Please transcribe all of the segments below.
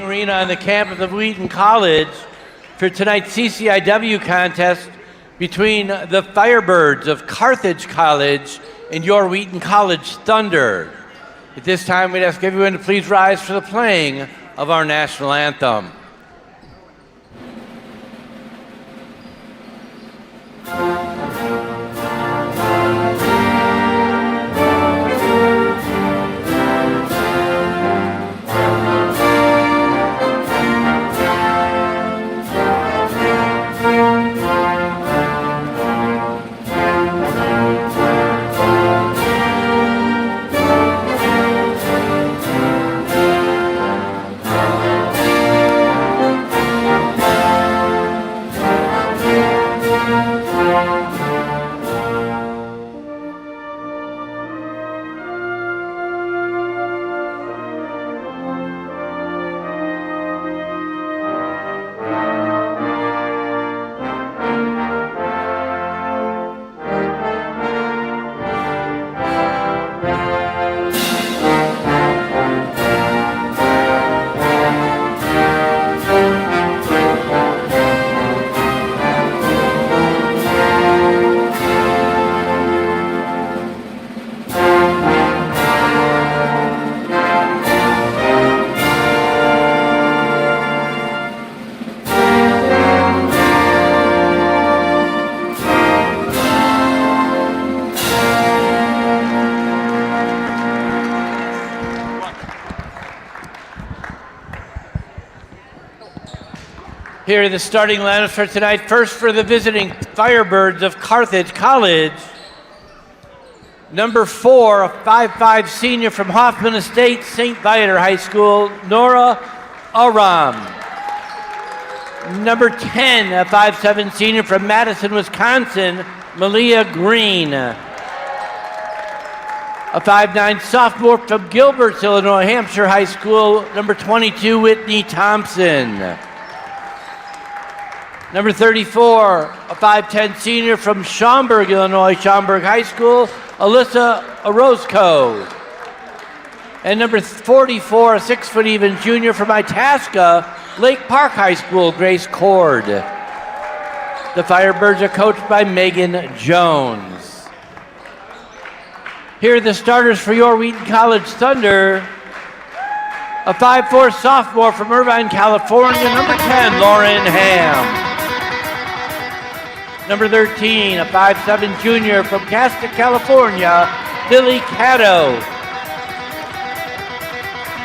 arena on the campus of Wheaton College for tonight's CCIW contest between the Firebirds of Carthage College and your Wheaton College Thunder. At this time, we'd ask everyone to please rise for the playing of our national anthem. Here are the starting lineups for tonight. First for the visiting Firebirds of Carthage College. Number 4, a 5'5" senior from Hoffman Estates, St. Viator High School, Nora Aram. Number 10, a 5'7" senior from Madison, Wisconsin, Malia Green. A 5'9" sophomore from Gilbert, Illinois, Hampshire High School, number 22, Whitney Thompson. Number 34, a 5'10" senior from Schaumburg, Illinois, Schaumburg High School, Alyssa Orozco. And number 44, a 6' even junior from Itasca, Lake Park High School, Grace Cord. The Firebirds are coached by Megan Jones. Here are the starters for your Wheaton College Thunder. A 5'4" sophomore from Irvine, California, number 10, Lauren Ham. Number 13, a 5'7" junior from Castaic, California, Billy Caddo.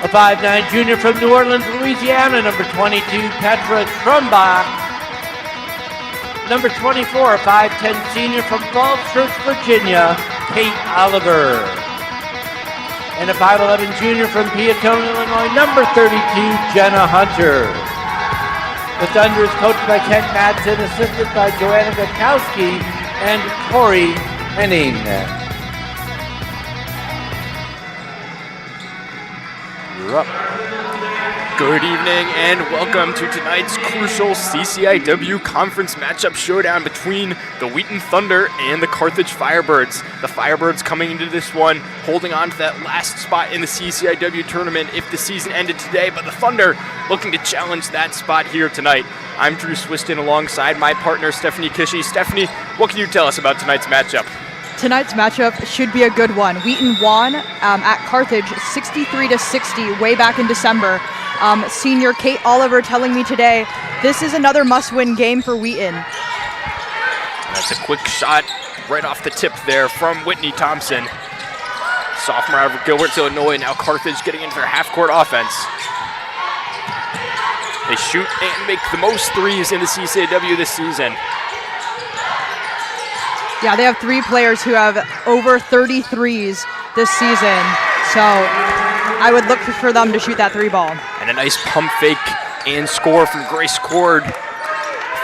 A 5'9" junior from New Orleans, Louisiana, number 22, Petra Trumbach. Number 24, a 5'10" senior from Falls Church, Virginia, Kate Oliver. And a 5'11" junior from Peatone, Illinois, number 32, Jenna Hunter. The Thunder is coached by Kent Madsen, assisted by Joanna Gutowski and Corey Henning. You're up. Good evening and welcome to tonight's crucial CCIW conference matchup showdown between the Wheaton Thunder and the Carthage Firebirds. The Firebirds coming into this one holding on to that last spot in the CCIW tournament if the season ended today, but the Thunder looking to challenge that spot here tonight. I'm Drew Swiston alongside my partner Stephanie Kishy. Stephanie, what can you tell us about tonight's matchup? Tonight's matchup should be a good one. Wheaton won at Carthage 63-60 way back in December. Senior Kate Oliver telling me today, this is another must-win game for Wheaton. That's a quick shot right off the tip there from Whitney Thompson. Sophomore out of Gilbert, Illinois, now Carthage getting into their half-court offense. They shoot and make the most threes in the CCIW this season. Yeah, they have 3 players who have over 30 threes this season, so I would look for them to shoot that 3 ball. And a nice pump fake and score from Grace Cord,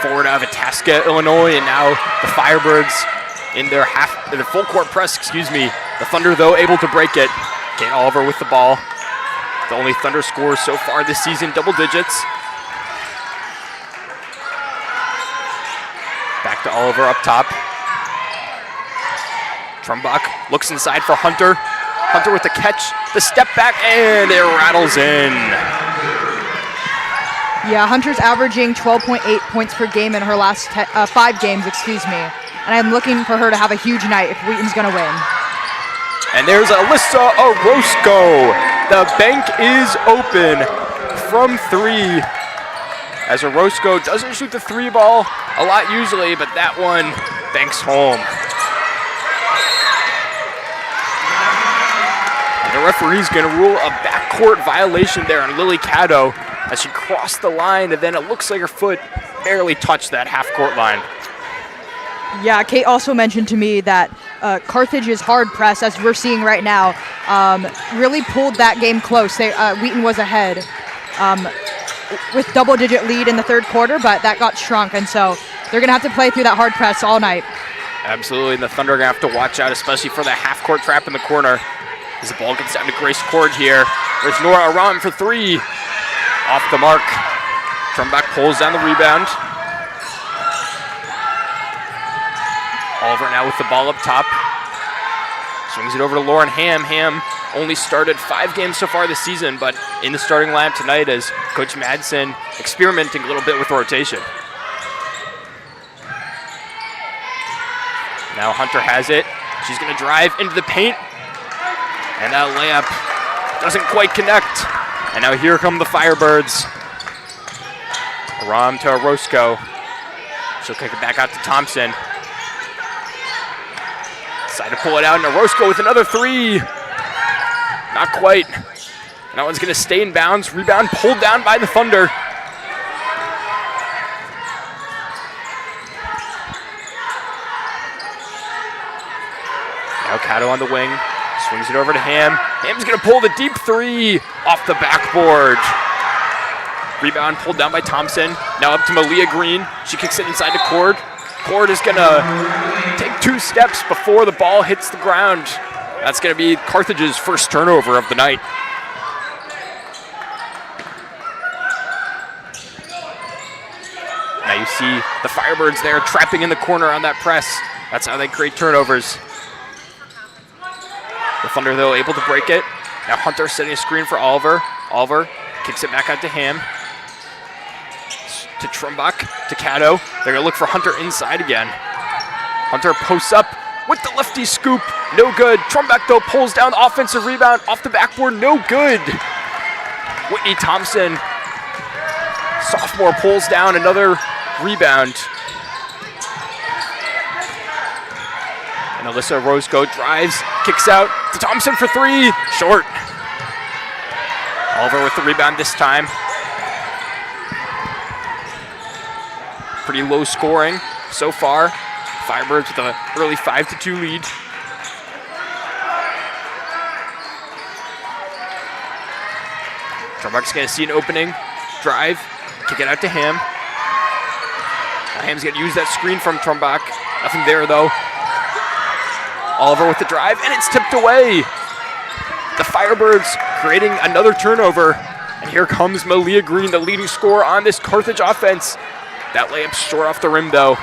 forward out of Itasca, Illinois, and now the Firebirds in their full court press, The Thunder, though, able to break it. Kate Oliver with the ball. The only Thunder scores so far this season, double digits. Back to Oliver up top. Trumbach looks inside for Hunter. Hunter with the catch, the step back, and it rattles in. Yeah, Hunter's averaging 12.8 points per game in her last 5 games, And I'm looking for her to have a huge night if Wheaton's going to win. And there's Alyssa Orozco. The bank is open from 3. As Orozco doesn't shoot the 3 ball a lot usually, but that one banks home. And the referee's going to rule a backcourt violation there on Lily Caddo as she crossed the line, and then it looks like her foot barely touched that half-court line. Yeah, Kate also mentioned to me that Carthage's hard press, as we're seeing right now, really pulled that game close. Wheaton was ahead with double-digit lead in the third quarter, but that got shrunk, and so they're going to have to play through that hard press all night. Absolutely, and the Thunder are going to have to watch out, especially for the half-court trap in the corner. As the ball gets down to Grace Cord here. There's Nora Aram for 3. Off the mark. Trumbach pulls down the rebound. Oliver now with the ball up top. Swings it over to Lauren Ham. Ham only started 5 games so far this season, but in the starting lineup tonight as Coach Madsen experimenting a little bit with rotation. Now Hunter has it. She's going to drive into the paint. And that layup doesn't quite connect. And now here come the Firebirds. Aram to Orozco. She'll kick it back out to Thompson. Decide to pull it out, and Orozco with another 3. Not quite. And that one's going to stay in bounds. Rebound pulled down by the Thunder. Now Caddo on the wing. Swings it over to Ham. Ham's going to pull the deep 3 off the backboard. Rebound pulled down by Thompson. Now up to Malia Green. She kicks it inside to Cord. Cord is going to take 2 steps before the ball hits the ground. That's going to be Carthage's first turnover of the night. Now you see the Firebirds there trapping in the corner on that press. That's how they create turnovers. The Thunder, though, able to break it. Now Hunter setting a screen for Oliver. Oliver kicks it back out to Ham. To Trumbach, to Caddo. They're going to look for Hunter inside again. Hunter posts up with the lefty scoop. No good. Trumbach, though, pulls down the offensive rebound off the backboard. No good. Whitney Thompson, sophomore, pulls down another rebound. And Alyssa Orozco drives, kicks out to Thompson for 3. Short. Oliver with the rebound this time. Pretty low scoring so far. Firebirds with an early 5-2 lead. Trumbach's going to see an opening. Drive. Kick it out to Ham. Now Ham's going to use that screen from Trumbach. Nothing there, though. Oliver with the drive, and it's tipped away. The Firebirds creating another turnover. And here comes Malia Green, the leading scorer on this Carthage offense. That layup short off the rim, though.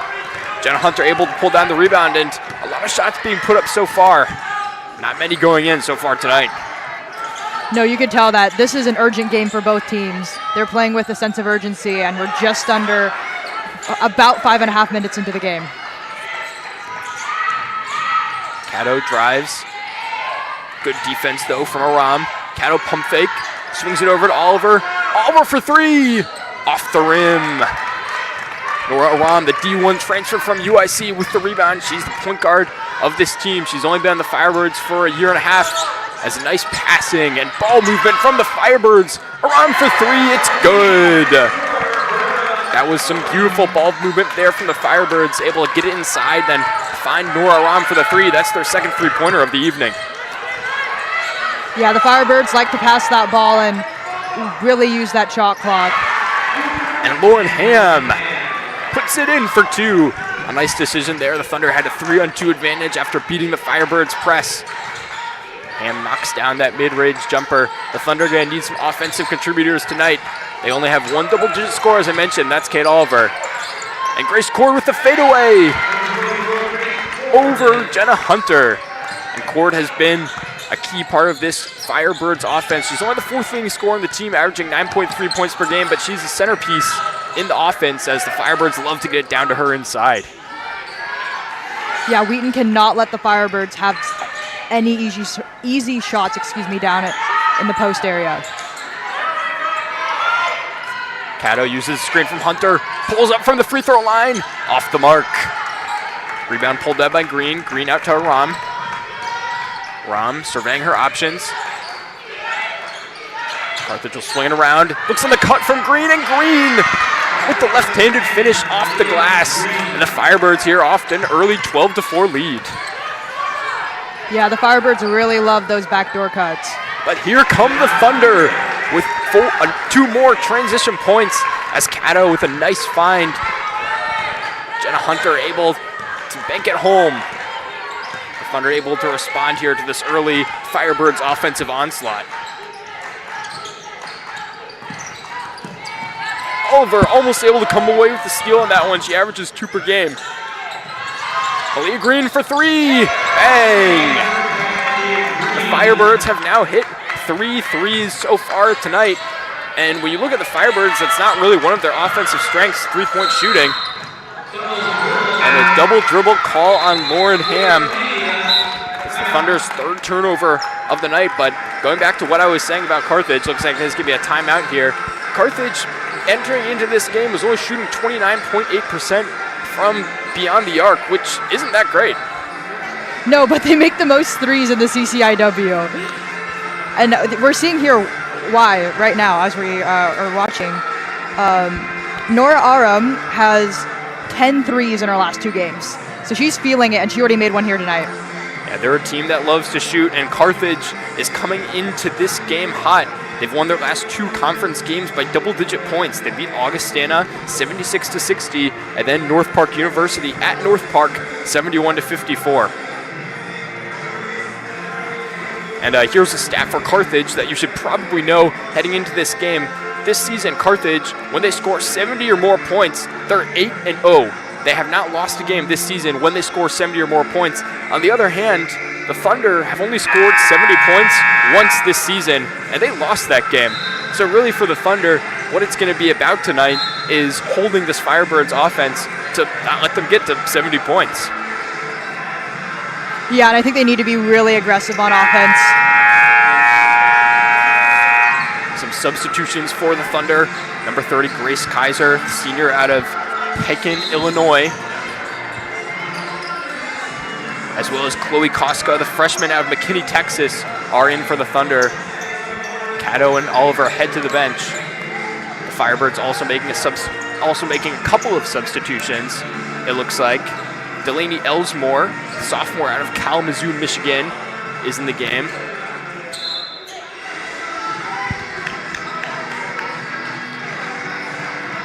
Jenna Hunter able to pull down the rebound, and a lot of shots being put up so far. Not many going in so far tonight. No, you could tell that this is an urgent game for both teams. They're playing with a sense of urgency, and we're just under about 5.5 minutes into the game. Caddo drives. Good defense, though, from Aram. Caddo pump fake. Swings it over to Oliver. Oliver for 3. Off the rim. Nora Aram, the D1 transfer from UIC with the rebound. She's the point guard of this team. She's only been on the Firebirds for a year and a half. As a nice passing and ball movement from the Firebirds. Aram for 3. It's good. That was some beautiful ball movement there from the Firebirds. Able to get it inside, then find Nora Aram for the 3. That's their second 3-pointer of the evening. Yeah, the Firebirds like to pass that ball and really use that shot clock. And Lauren Ham puts it in for 2. A nice decision there. The Thunder had a 3-on-2 advantage after beating the Firebirds' press. Ham knocks down that mid-range jumper. The Thunder are going to need some offensive contributors tonight. They only have 1 double-digit score, as I mentioned. That's Kate Oliver. And Grace Cord with the fadeaway over Jenna Hunter. And Cord has been a key part of this Firebirds offense. She's only the fourth leading scorer in the team, averaging 9.3 points per game, but she's a centerpiece in the offense as the Firebirds love to get it down to her inside. Yeah, Wheaton cannot let the Firebirds have any easy shots, down in the post area. Cato uses the screen from Hunter, pulls up from the free throw line, off the mark. Rebound pulled down by Green. Green out to Ram. Ram surveying her options. Carthage will swing it around. Looks on the cut from Green, and Green with the left-handed finish off the glass. And the Firebirds here off an early 12-4 lead. Yeah, the Firebirds really love those backdoor cuts. But here come the Thunder with two more transition points as Cato with a nice find. Jenna Hunter able to bank it home. The Thunder able to respond here to this early Firebirds offensive onslaught. Oliver almost able to come away with the steal on that one. She averages 2 per game. Aaliyah Green for 3. Bang! The Firebirds have now hit 3 threes so far tonight. And when you look at the Firebirds, that's not really one of their offensive strengths, 3-point shooting. And a double dribble call on Lauren Ham. It's the Thunder's 3rd turnover of the night, but going back to what I was saying about Carthage, looks like there's going to be a timeout here. Carthage, entering into this game, was only shooting 29.8% from beyond the arc, which isn't that great. No, but they make the most threes in the CCIW. And we're seeing here why right now as we are watching. Nora Aram has 10 threes in her last 2 games. So she's feeling it, and she already made one here tonight. Yeah, they're a team that loves to shoot, and Carthage is coming into this game hot. They've won their last 2 conference games by double-digit points. They beat Augustana 76-60, and then North Park University at North Park 71-54. And here's a stat for Carthage that you should probably know heading into this game. This season, Carthage, when they score 70 or more points, they're 8-0. They have not lost a game this season when they score 70 or more points. On the other hand, the Thunder have only scored 70 points once this season, and they lost that game. So really for the Thunder, what it's going to be about tonight is holding this Firebirds offense to not let them get to 70 points. Yeah, and I think they need to be really aggressive on offense. Some substitutions for the Thunder. Number 30, Grace Kaiser, senior out of Pekin, Illinois. As well as Chloe Koska, the freshman out of McKinney, Texas, are in for the Thunder. Cato and Oliver head to the bench. The Firebirds also making a couple of substitutions, it looks like. Delaney Elsmore, sophomore out of Kalamazoo, Michigan, is in the game.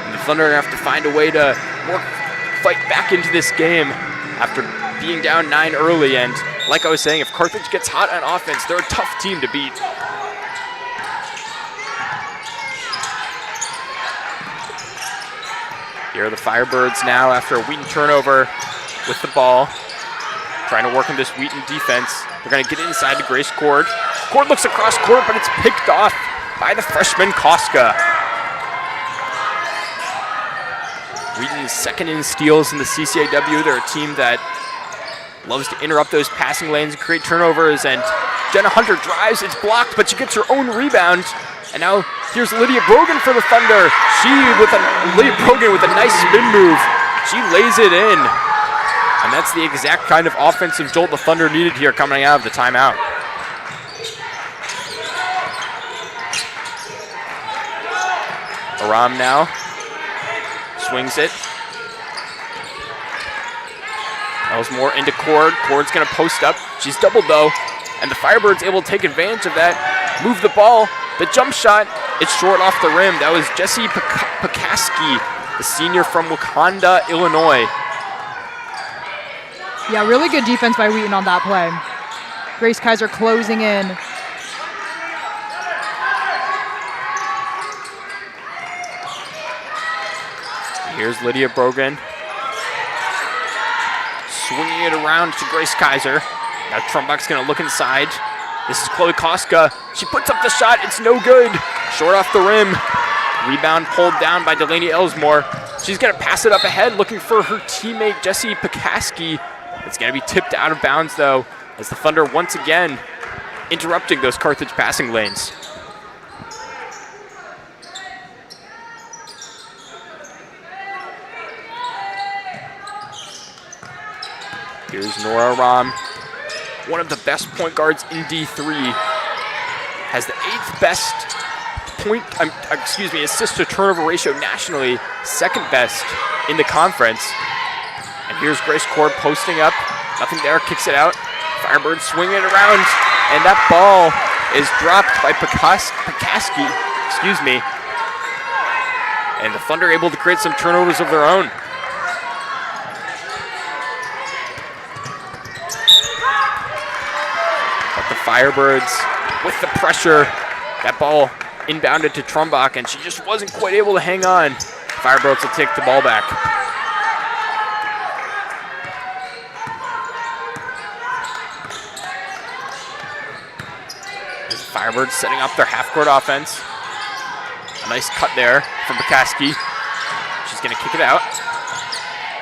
And the Thunder have to find a way to fight back into this game after being down 9 early. And like I was saying, if Carthage gets hot on offense, they're a tough team to beat. Here are the Firebirds now after a Wheaton turnover with the ball, trying to work on this Wheaton defense. They're going to get inside to Grace Cord. Cord looks across court, but it's picked off by the freshman Koska. Wheaton is 2nd in steals in the CCIW. They're a team that loves to interrupt those passing lanes and create turnovers, and Jenna Hunter drives, it's blocked, but she gets her own rebound. And now here's Lydia Brogan for the Thunder. Lydia Brogan with a nice spin move. She lays it in. And that's the exact kind of offensive jolt the Thunder needed here coming out of the timeout. Aram now swings it. Elsmore into Cord. Cord's going to post up. She's doubled though, and the Firebirds able to take advantage of that. Move the ball. The jump shot, it's short off the rim. That was Jessie Pekaski, the senior from Wakanda, Illinois. Yeah, really good defense by Wheaton on that play. Grace Kaiser closing in. Here's Lydia Brogan. Swinging it around to Grace Kaiser. Now Trumbach's going to look inside. This is Chloe Koska. She puts up the shot. It's no good. Short off the rim. Rebound pulled down by Delaney Elsmore. She's going to pass it up ahead, looking for her teammate, Jessie Pekaski. It's going to be tipped out of bounds, though, as the Thunder once again interrupting those Carthage passing lanes. Here's Nora Ram, one of the best point guards in D3. Has the 8th best assist to turnover ratio nationally, 2nd best in the conference. And here's Grace Cord posting up. Nothing there, kicks it out. Firebird swinging it around, and that ball is dropped by Pekaski, and the Thunder able to create some turnovers of their own. But the Firebirds, with the pressure, that ball inbounded to Trumbach, and she just wasn't quite able to hang on. Firebirds will take the ball back. Firebirds setting up their half-court offense. A nice cut there from Pekaski. She's going to kick it out.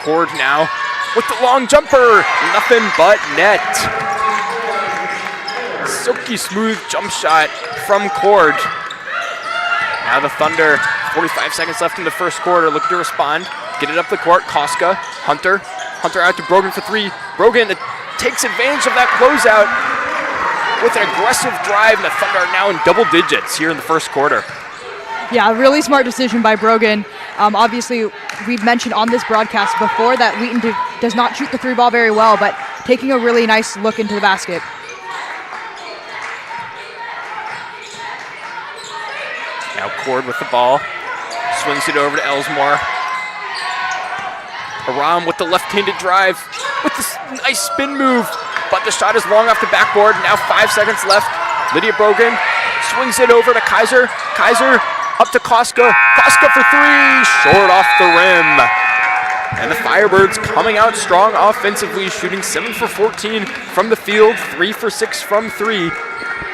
Cord now with the long jumper. Nothing but net. Silky smooth jump shot from Cord. Now the Thunder, 45 seconds left in the first quarter, looking to respond. Get it up the court. Koska, Hunter out to Brogan for 3. Brogan takes advantage of that closeout with an aggressive drive, and the Thunder are now in double digits here in the first quarter. Yeah, really smart decision by Brogan. Obviously, we've mentioned on this broadcast before that Wheaton does not shoot the 3 ball very well, but taking a really nice look into the basket. Now Cord with the ball, swings it over to Elsmore. Aram with the left-handed drive, with this nice spin move, but the shot is long off the backboard. Now 5 seconds left. Lydia Brogan swings it over to Kaiser. Kaiser up to Koska. Koska for 3, short off the rim. And the Firebirds coming out strong offensively, shooting 7 for 14 from the field, 3 for 6 from 3.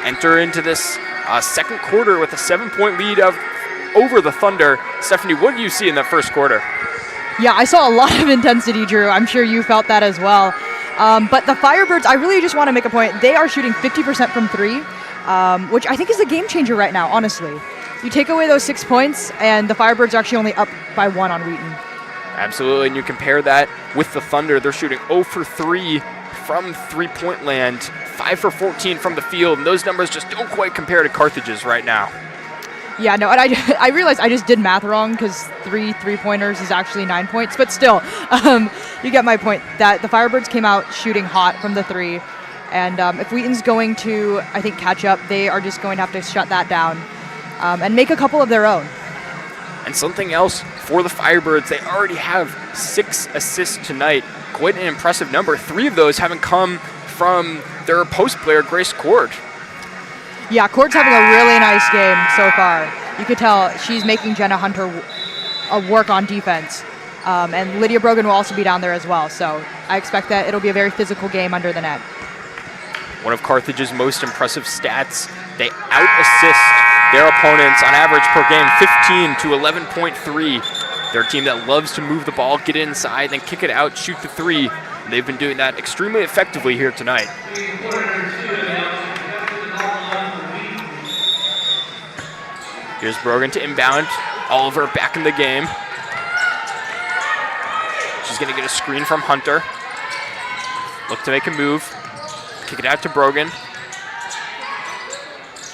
Enter into this second quarter with a 7-point lead over the Thunder. Stephanie, what do you see in that first quarter? Yeah, I saw a lot of intensity, Drew. I'm sure you felt that as well. But the Firebirds, I really just want to make a point. They are shooting 50% from 3, which I think is a game changer right now, honestly. You take away those 6 points, and the Firebirds are actually only up by 1 on Wheaton. Absolutely, and you compare that with the Thunder. They're shooting 0 for 3 from three-point land, 5 for 14 from the field, and those numbers just don't quite compare to Carthage's right now. Yeah, no, and I realized I just did math wrong because 3 3-pointers is actually 9 points, but still, you get my point that the Firebirds came out shooting hot from the 3, and if Wheaton's going to, I think, catch up, they are just going to have to shut that down and make a couple of their own. And something else for the Firebirds, they already have 6 assists tonight, quite an impressive number. 3 of those haven't come from their post player, Grace Cord. Yeah, Cord's having a really nice game so far. You could tell she's making Jenna Hunter work on defense. And Lydia Brogan will also be down there as well. So I expect that it'll be a very physical game under the net. One of Carthage's most impressive stats, they out-assist their opponents on average per game, 15 to 11.3. They're a team that loves to move the ball, get inside, then kick it out, shoot the 3. And they've been doing that extremely effectively here tonight. Here's Brogan to inbound. Oliver back in the game. She's going to get a screen from Hunter. Look to make a move. Kick it out to Brogan.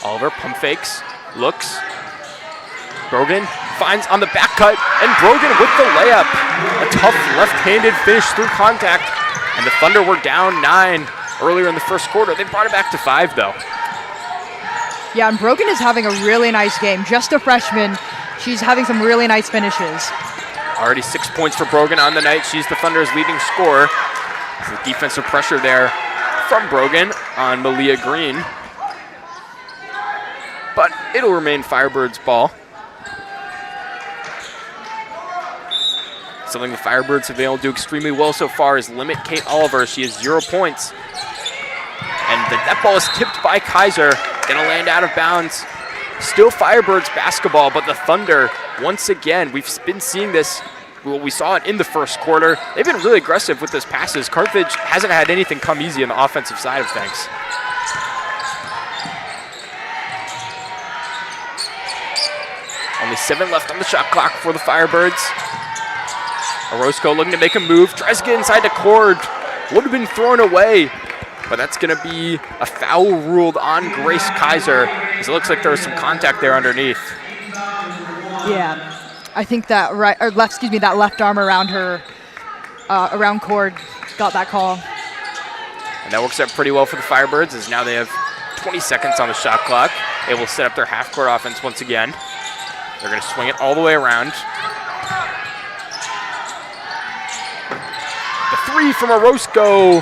Oliver pump fakes. Looks. Brogan finds on the back cut, and Brogan with the layup. A tough left-handed finish through contact. And the Thunder were down 9 earlier in the first quarter. They brought it back to 5, though. Yeah, and Brogan is having a really nice game. Just a freshman. She's having some really nice finishes. Already 6 points for Brogan on the night. She's the Thunder's leading scorer. The defensive pressure there from Brogan on Malia Green. But it'll remain Firebirds' ball. Something the Firebirds have been able to do extremely well so far is limit Kate Oliver. She has 0 points. And that ball is tipped by Kaiser, gonna land out of bounds. Still Firebirds basketball, but the Thunder, once again, we've been seeing this. Well, we saw it in the first quarter. They've been really aggressive with those passes. Carthage hasn't had anything come easy on the offensive side of things. Only 7 left on the shot clock for the Firebirds. Orozco looking to make a move, tries to get inside the cord. Would have been thrown away, but that's going to be a foul ruled on Grace Kaiser, because it looks like there was some contact there underneath. Yeah, I think that that left arm around her, around cord, got that call. And that works out pretty well for the Firebirds, as now they have 20 seconds on the shot clock. They will set up their half-court offense once again. They're going to swing it all the way around. The 3 from Orozco.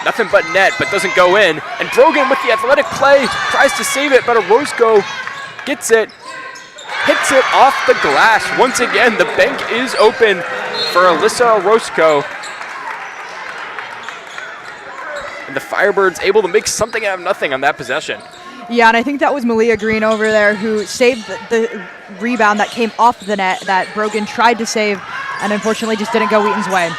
Nothing but net, but doesn't go in. And Brogan with the athletic play tries to save it, but Orozco gets it, hits it off the glass. Once again, the bank is open for Alyssa Orozco. And the Firebirds able to make something out of nothing on that possession. Yeah, and I think that was Malia Green over there who saved the rebound that came off the net that Brogan tried to save and unfortunately just didn't go Wheaton's way.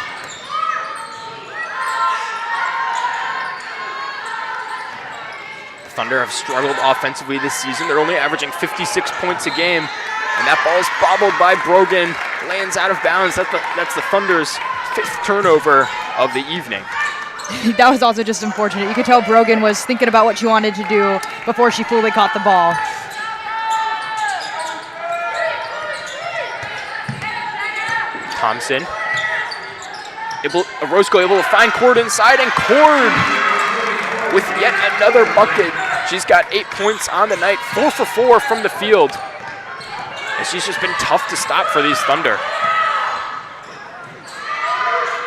Thunder have struggled offensively this season. They're only averaging 56 points a game. And that ball is bobbled by Brogan, lands out of bounds. That's the Thunder's 5th turnover of the evening. That was also just unfortunate. You could tell Brogan was thinking about what she wanted to do before she fully caught the ball. Thompson. Orozco able to find Cord inside, and Cord with yet another bucket. She's got 8 points on the night, 4 for 4 from the field. And she's just been tough to stop for these Thunder.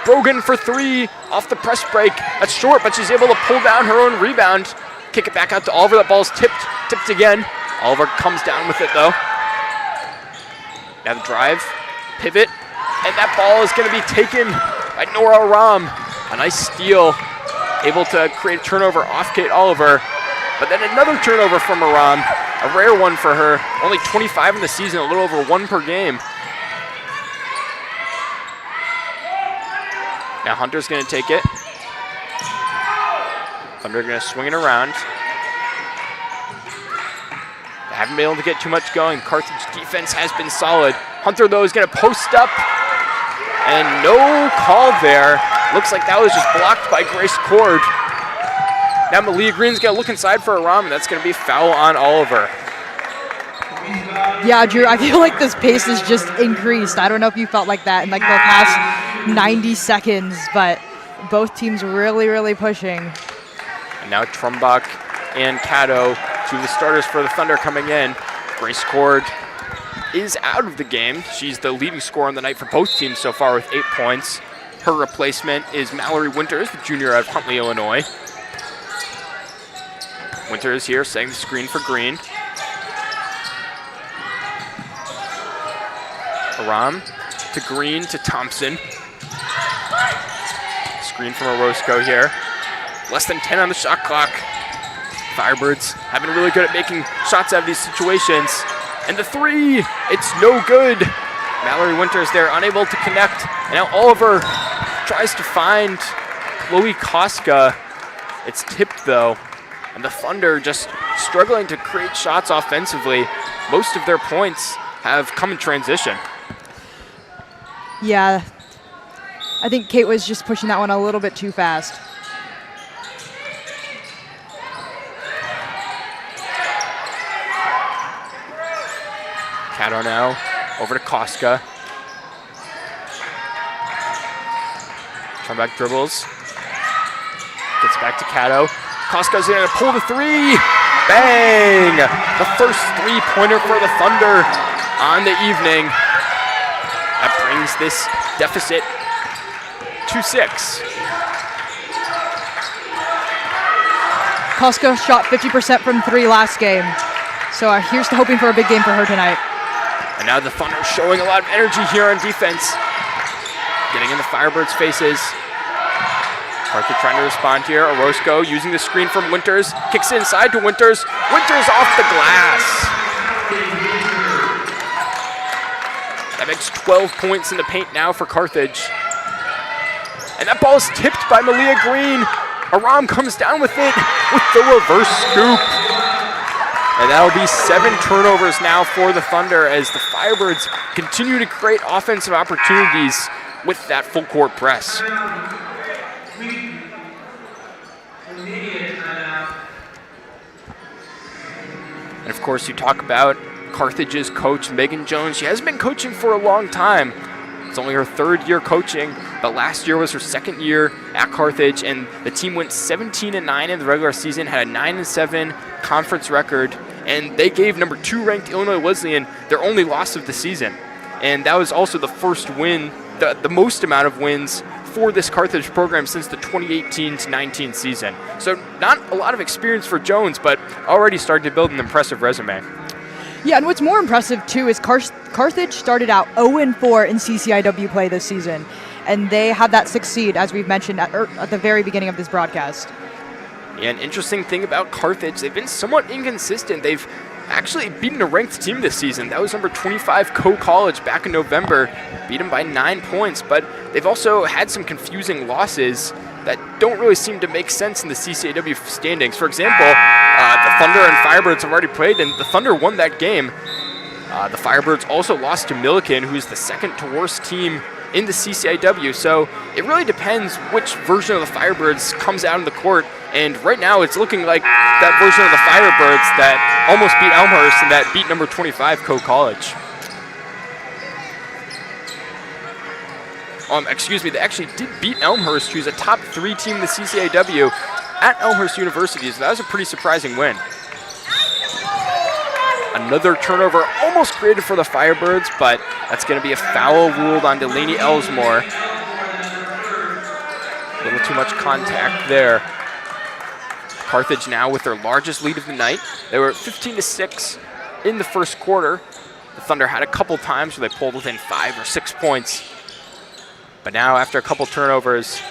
Brogan for 3 off the press break. That's short, but she's able to pull down her own rebound. Kick it back out to Oliver. That ball's tipped again. Oliver comes down with it though. Now the drive, pivot, and that ball is going to be taken by Nora Aram. A nice steal, able to create a turnover off Kate Oliver. But then another turnover from Aram, a rare one for her. Only 25 in the season, a little over 1 per game. Now Hunter's going to take it. Thunder going to swing it around. They haven't been able to get too much going. Carthage defense has been solid. Hunter, though, is going to post up. And no call there. Looks like that was just blocked by Grace Cord. Now Malia Green's going to look inside for Aram, and that's going to be a foul on Oliver. Yeah, Drew, I feel like this pace has just increased. I don't know if you felt like that in like the past 90 seconds, but both teams really, really pushing. And now Trumbach and Cato, 2 of the starters for the Thunder coming in. Grace Cord is out of the game. She's the leading scorer on the night for both teams so far with 8 points. Her replacement is Mallory Winters, the junior out of Huntley, Illinois. Winters here setting the screen for Green. Aram to Green to Thompson. Screen from Orozco here. Less than 10 on the shot clock. Firebirds have been really good at making shots out of these situations. And the 3, it's no good. Mallory Winters there, unable to connect. And now Oliver tries to find Chloe Koska. It's tipped though. And the Thunder just struggling to create shots offensively. Most of their points have come in transition. Yeah, I think Kate was just pushing that one a little bit too fast. Cato now over to Koska. Trumbach dribbles. Gets back to Cato. Koska's going to pull the 3. Bang! The first 3-pointer for the Thunder on the evening. That brings this deficit to 6. Koska shot 50% from 3 last game. So here's to hoping for a big game for her tonight. And now the Thunder showing a lot of energy here on defense. Getting in the Firebirds' faces. Carthage trying to respond here. Orozco using the screen from Winters. Kicks it inside to Winters. Winters off the glass. That makes 12 points in the paint now for Carthage. And that ball is tipped by Malia Green. Aram comes down with it with the reverse scoop. And that'll be 7 turnovers now for the Thunder as the Firebirds continue to create offensive opportunities with that full court press. And of course, you talk about Carthage's coach, Megan Jones. She hasn't been coaching for a long time. It's only her 3rd year coaching, but last year was her 2nd year at Carthage, and the team went 17-9 in the regular season, had a 9-7 conference record, and they gave number 2 ranked Illinois Wesleyan their only loss of the season. And that was also the first win, the most amount of wins for this Carthage program since the 2018-19 season. So not a lot of experience for Jones, but already starting to build an impressive resume. Yeah, and what's more impressive, too, is Carthage started out 0-4 in CCIW play this season, and they had that 6th seed, as we've mentioned at the very beginning of this broadcast. Yeah, an interesting thing about Carthage, they've been somewhat inconsistent. They've actually beaten a ranked team this season. That was number 25 College back in November, beat them by 9 points, but they've also had some confusing losses that don't really seem to make sense in the CCIW standings. For example, the Thunder and Firebirds have already played, and the Thunder won that game. The Firebirds also lost to Milliken, who's the 2nd to worst team in the CCIW, so it really depends which version of the Firebirds comes out in the court, and right now it's looking like that version of the Firebirds that almost beat Elmhurst and that beat number 25 College. Excuse me, they actually did beat Elmhurst, who's a top 3 team in the CCIW at Elmhurst University, so that was a pretty surprising win. Another turnover almost created for the Firebirds, but that's going to be a foul ruled on Delaney Elsmore. A little too much contact there. Carthage now with their largest lead of the night. They were 15-6 in the first quarter. The Thunder had a couple times where they pulled within 5 or 6 points. But now, after a couple turnovers,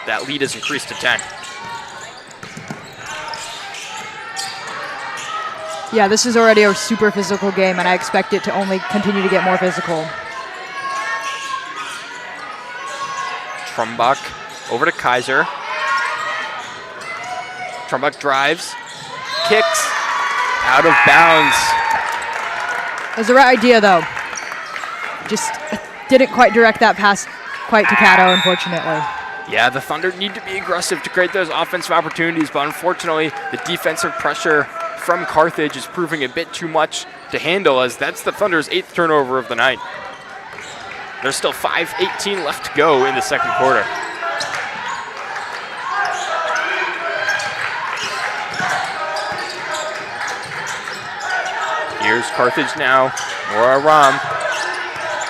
that lead has increased to 10. Yeah, this is already a super physical game, and I expect it to only continue to get more physical. Trumbach over to Kaiser. Trumbach drives, kicks, out of bounds. It was the right idea, though. Just didn't quite direct that pass quite to Cato, unfortunately. Yeah, the Thunder need to be aggressive to create those offensive opportunities, but unfortunately, the defensive pressure from Carthage is proving a bit too much to handle, as that's the Thunder's 8th turnover of the night. There's still 5:18 left to go in the second quarter. Here's Carthage now. Nora Aram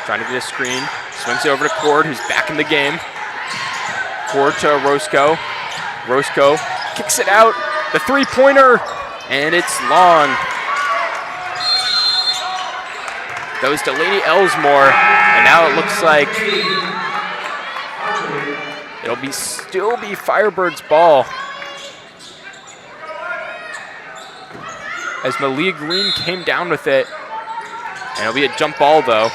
trying to get a screen. Swings it over to Cord, who's back in the game. Cord to Roscoe. Roscoe kicks it out. The 3-pointer, and it's long. Goes to Delaney Elsmore, and now it looks like it'll still be Firebirds' ball. As Malia Green came down with it, and it'll be a jump ball though.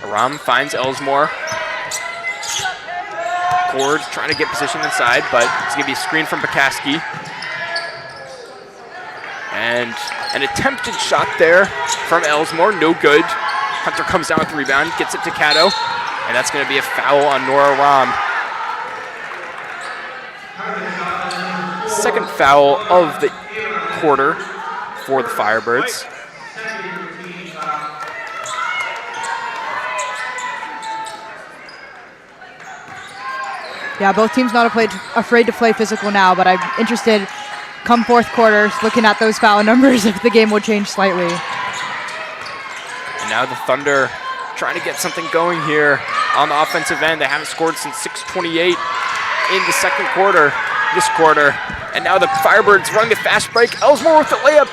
Aram finds Elsmore. Cord trying to get position inside, but it's going to be a screen from Bakaski. And an attempted shot there from Elsmore, no good. Hunter comes down with the rebound, gets it to Cato, and that's going to be a foul on Nora Ram. Second foul of the quarter for the Firebirds. Yeah, both teams not afraid to play physical now, but I'm interested, come fourth quarter, looking at those foul numbers, if the game will change slightly. And now the Thunder trying to get something going here on the offensive end. They haven't scored since 6:28 in the second quarter, this quarter. And now the Firebirds run the fast break. Elsmore with the layup,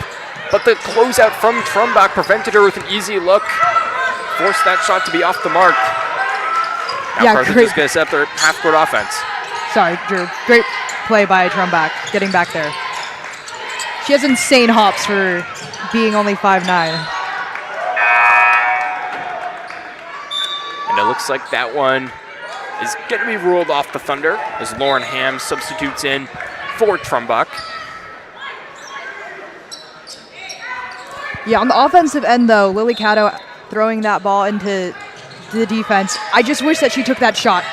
but the closeout from Trumbach prevented her with an easy look. Forced that shot to be off the mark. Now Yeah, Carthage great. is going to set up their half-court offense. Sorry, Drew. Great play by Trumbach, getting back there. She has insane hops for being only 5'9". And it looks like that one is going to be ruled off the Thunder as Lauren Ham substitutes in for Trumbach. Yeah, on the offensive end, though, Lily Cato throwing that ball into the defense. I just wish that she took that shot.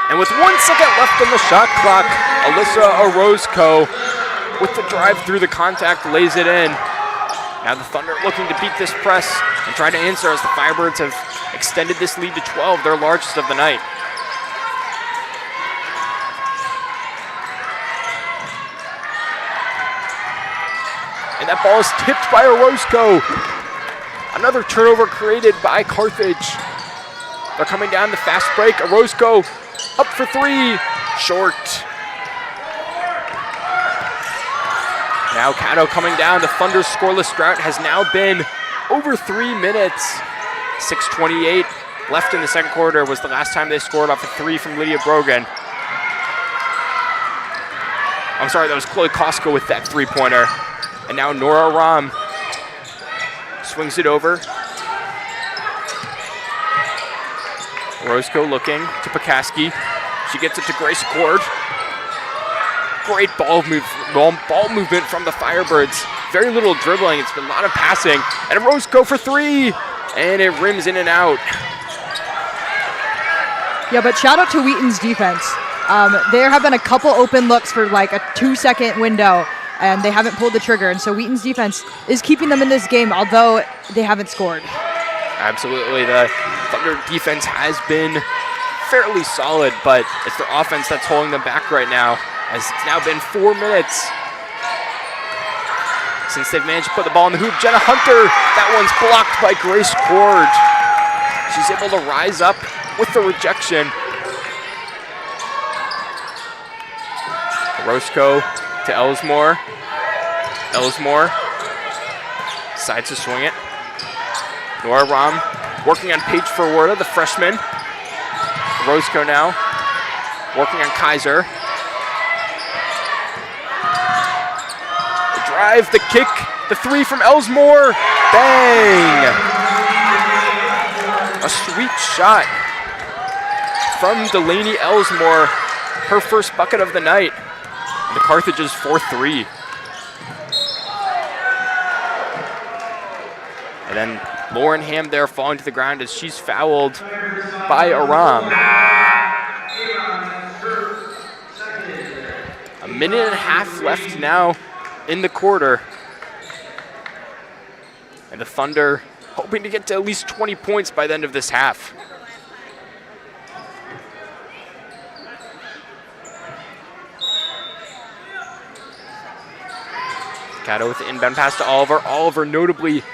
And with 1 second left on the shot clock, Alyssa Orozco with the drive through the contact lays it in. Now the Thunder looking to beat this press and try to answer as the Firebirds have extended this lead to 12, their largest of the night. And that ball is tipped by Orozco. Another turnover created by Carthage. They're coming down the fast break. Orozco up for three, short. Now Cato coming down. The Thunder's scoreless drought has now been over 3 minutes. 6:28 left in the second quarter was the last time they scored off a three from Lydia Brogan. I'm sorry, that was Chloe Costco with that three-pointer. And now Nora Ram swings it over. Orozco looking to Pekaski. She gets it to Grace Cord. Great ball movement from the Firebirds. Very little dribbling. It's been a lot of passing. And Orozco for three. And it rims in and out. Yeah, but shout out to Wheaton's defense. There have been a couple open looks for like a 2-second window, and they haven't pulled the trigger. And so Wheaton's defense is keeping them in this game, although they haven't scored. Absolutely. The Thunder defense has been fairly solid, but it's their offense that's holding them back right now, as it's now been 4 minutes since they've managed to put the ball in the hoop. Jenna Hunter, that one's blocked by Grace Cord. She's able to rise up with the rejection. Orozco to Ellsmore. Ellsmore decides to swing it. Nora Ram working on Paige Forwarda, the freshman. Orozco now working on Kaiser. The drive, the kick, the three from Ellsmore. Bang! A sweet shot from Delaney Ellsmore, her first bucket of the night. The Carthage's 4-3. And then Lauren Ham there falling to the ground as she's fouled by Aram. A minute and a half left now in the quarter. And the Thunder hoping to get to at least 20 points by the end of this half. Cato with the inbound pass to Oliver. Oliver notably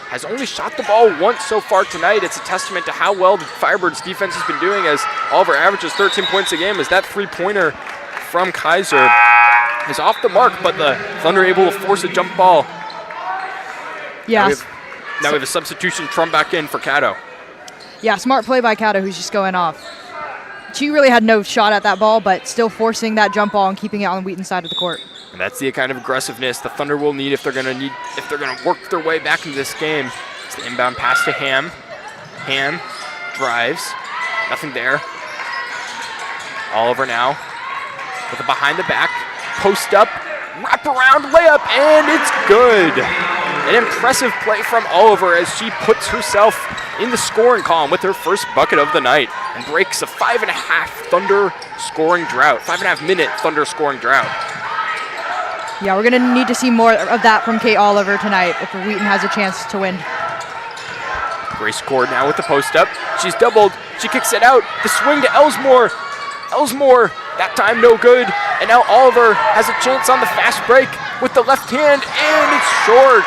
has only shot the ball once so far tonight. It's a testament to how well the Firebirds defense has been doing, as Oliver averages 13 points a game, as that three-pointer from Kaiser is off the mark, but the Thunder able to force a jump ball. Yes. Now we have a substitution, Trumbach in for Cato. Yeah, smart play by Cato, who's just going off. She really had no shot at that ball, but still forcing that jump ball and keeping it on the Wheaton side of the court. And that's the kind of aggressiveness the Thunder will need if they're going to work their way back into this game. It's the inbound pass to Ham. Ham drives. Nothing there. Oliver now with a behind the back. Post up. Wrap around layup. And it's good. An impressive play from Oliver as she puts herself in the scoring column with her first bucket of the night and breaks a 5.5 Thunder scoring drought. 5.5 minute Thunder scoring drought. Yeah, we're going to need to see more of that from Kate Oliver tonight if Wheaton has a chance to win. Grace Cord now with the post up. She's doubled. She kicks it out. The swing to Ellsmore. Ellsmore, that time no good. And now Oliver has a chance on the fast break with the left hand, and it's short.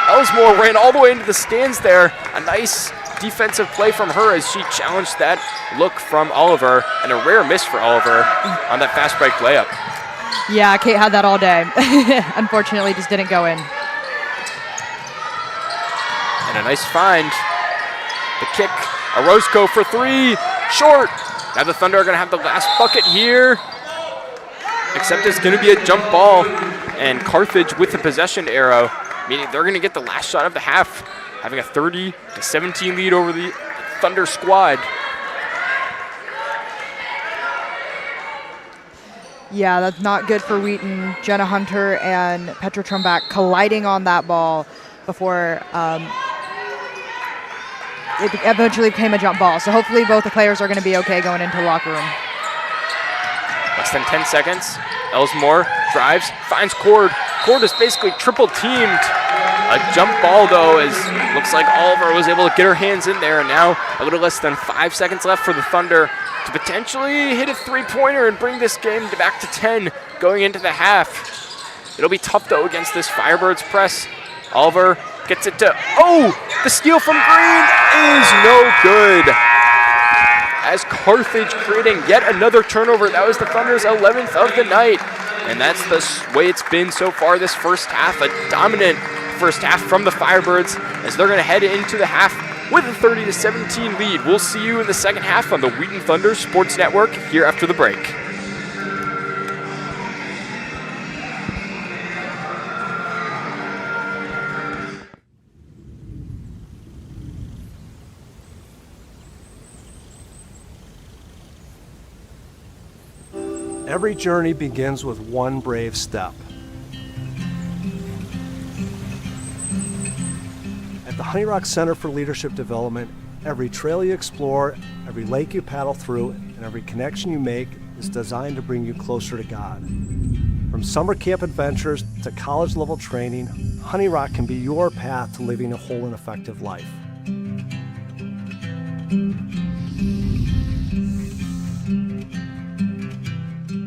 Ellsmore ran all the way into the stands there. A nice defensive play from her as she challenged that look from Oliver, and a rare miss for Oliver on that fast break layup. Yeah, Kate had that all day. Unfortunately, just didn't go in. And a nice find. The kick Orozco for three, short. Now the Thunder are gonna have the last bucket here, except it's gonna be a jump ball, and Carthage with the possession arrow, meaning they're gonna get the last shot of the half, having a 30-17 lead over the Thunder squad. Yeah, that's not good for Wheaton. Jenna Hunter and Petra Trumbach colliding on that ball before it eventually became a jump ball. So hopefully both the players are going to be okay going into the locker room. Less than 10 seconds. Elsmore drives, finds Cord. Cord is basically triple teamed. A jump ball though, as looks like Oliver was able to get her hands in there, and now a little less than 5 seconds left for the Thunder to potentially hit a three-pointer and bring this game back to 10 going into the half. It'll be tough though against this Firebirds press. Oliver gets it to, the steal from Green is no good. As Carthage creating yet another turnover. That was the Thunder's 11th of the night. And that's the way it's been so far this first half. A dominant first half from the Firebirds as they're going to head into the half with a 30-17 lead. We'll see you in the second half on the Wheaton Thunder Sports Network here after the break. Every journey begins with one brave step. At the Honey Rock Center for Leadership Development, every trail you explore, every lake you paddle through, and every connection you make is designed to bring you closer to God. From summer camp adventures to college-level training, Honey Rock can be your path to living a whole and effective life.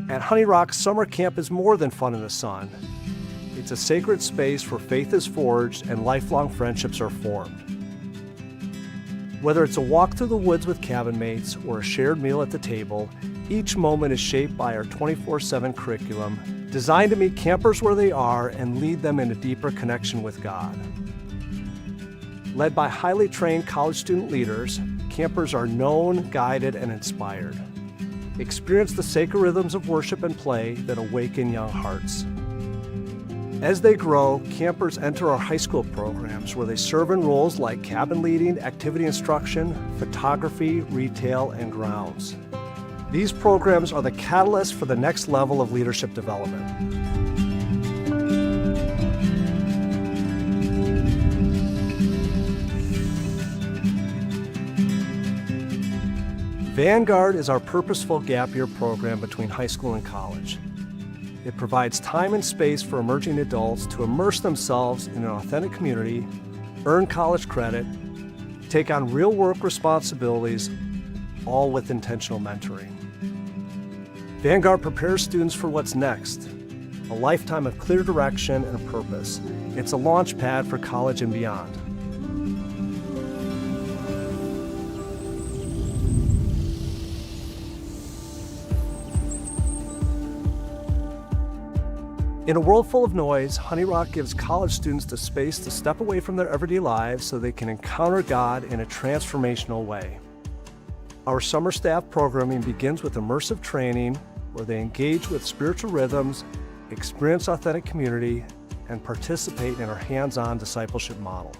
At Honey Rock, summer camp is more than fun in the sun. It's a sacred space where faith is forged and lifelong friendships are formed. Whether it's a walk through the woods with cabin mates or a shared meal at the table, each moment is shaped by our 24/7 curriculum, designed to meet campers where they are and lead them in a deeper connection with God. Led by highly trained college student leaders, campers are known, guided, and inspired. Experience the sacred rhythms of worship and play that awaken young hearts. As they grow, campers enter our high school programs where they serve in roles like cabin leading, activity instruction, photography, retail, and grounds. These programs are the catalyst for the next level of leadership development. Vanguard is our purposeful gap year program between high school and college. It provides time and space for emerging adults to immerse themselves in an authentic community, earn college credit, take on real work responsibilities, all with intentional mentoring. Vanguard prepares students for what's next, a lifetime of clear direction and a purpose. It's a launch pad for college and beyond. In a world full of noise, Honey Rock gives college students the space to step away from their everyday lives so they can encounter God in a transformational way. Our summer staff programming begins with immersive training where they engage with spiritual rhythms, experience authentic community, and participate in our hands-on discipleship model.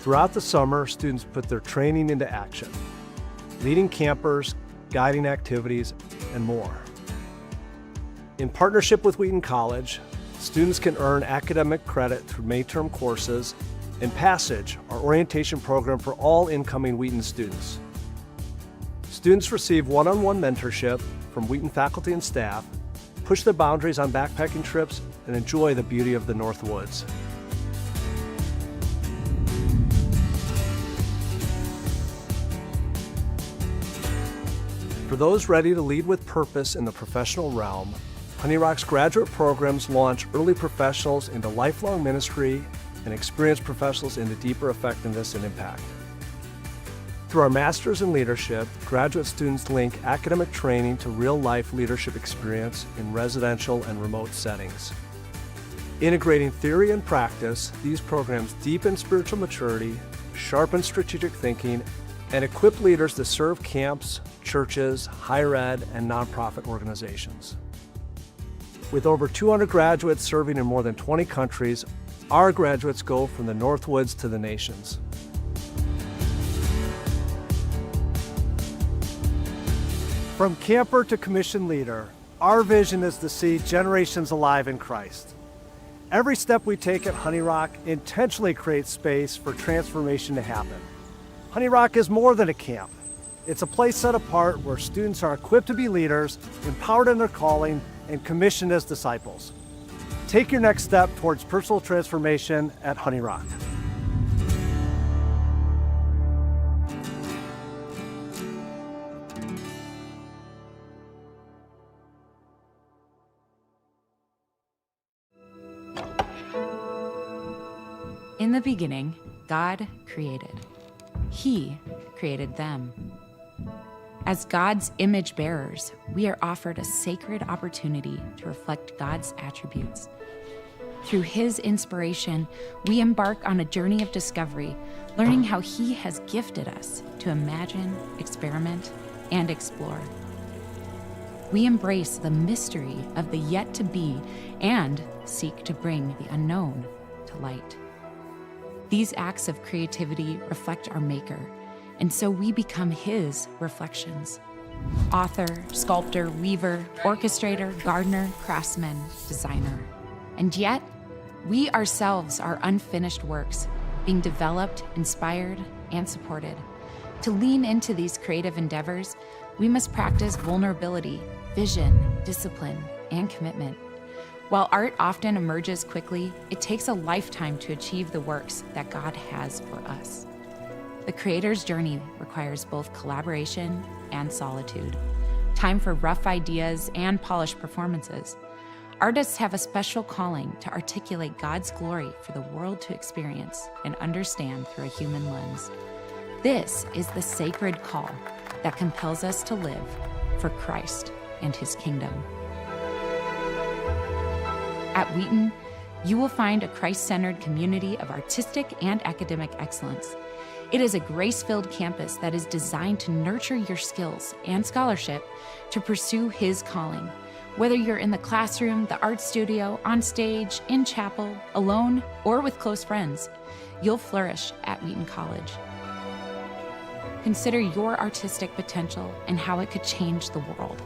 Throughout the summer, students put their training into action, leading campers, guiding activities, and more. In partnership with Wheaton College, students can earn academic credit through May term courses and Passage, our orientation program for all incoming Wheaton students. Students receive one-on-one mentorship from Wheaton faculty and staff, push the boundaries on backpacking trips, and enjoy the beauty of the North Woods. For those ready to lead with purpose in the professional realm, Honey Rock's graduate programs launch early professionals into lifelong ministry and experienced professionals into deeper effectiveness and impact. Through our Masters in Leadership, graduate students link academic training to real-life leadership experience in residential and remote settings. Integrating theory and practice, these programs deepen spiritual maturity, sharpen strategic thinking, and equip leaders to serve camps, churches, higher ed, and nonprofit organizations. With over 200 graduates serving in more than 20 countries, our graduates go from the Northwoods to the nations. From camper to commission leader, our vision is to see generations alive in Christ. Every step we take at Honey Rock intentionally creates space for transformation to happen. Honey Rock is more than a camp. It's a place set apart where students are equipped to be leaders, empowered in their calling, and commissioned as disciples. Take your next step towards personal transformation at Honey Rock. In the beginning, God created. He created them. As God's image bearers, we are offered a sacred opportunity to reflect God's attributes. Through His inspiration, we embark on a journey of discovery, learning how He has gifted us to imagine, experiment, and explore. We embrace the mystery of the yet to be and seek to bring the unknown to light. These acts of creativity reflect our Maker, and so we become His reflections. Author, sculptor, weaver, orchestrator, gardener, craftsman, designer. And yet, we ourselves are unfinished works, being developed, inspired, and supported. To lean into these creative endeavors, we must practice vulnerability, vision, discipline, and commitment. While art often emerges quickly, it takes a lifetime to achieve the works that God has for us. The creator's journey requires both collaboration and solitude, time for rough ideas and polished performances. Artists have a special calling to articulate God's glory for the world to experience and understand through a human lens. This is the sacred call that compels us to live for Christ and His kingdom. At Wheaton, you will find a Christ-centered community of artistic and academic excellence. It is a grace-filled campus that is designed to nurture your skills and scholarship to pursue His calling. Whether you're in the classroom, the art studio, on stage, in chapel, alone, or with close friends, you'll flourish at Wheaton College. Consider your artistic potential and how it could change the world.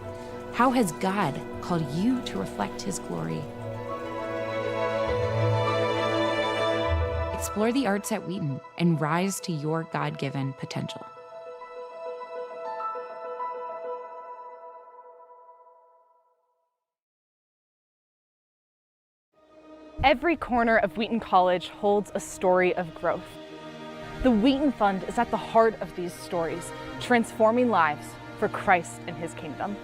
How has God called you to reflect His glory? Explore the arts at Wheaton and rise to your God-given potential. Every corner of Wheaton College holds a story of growth. The Wheaton Fund is at the heart of these stories, transforming lives for Christ and His kingdom.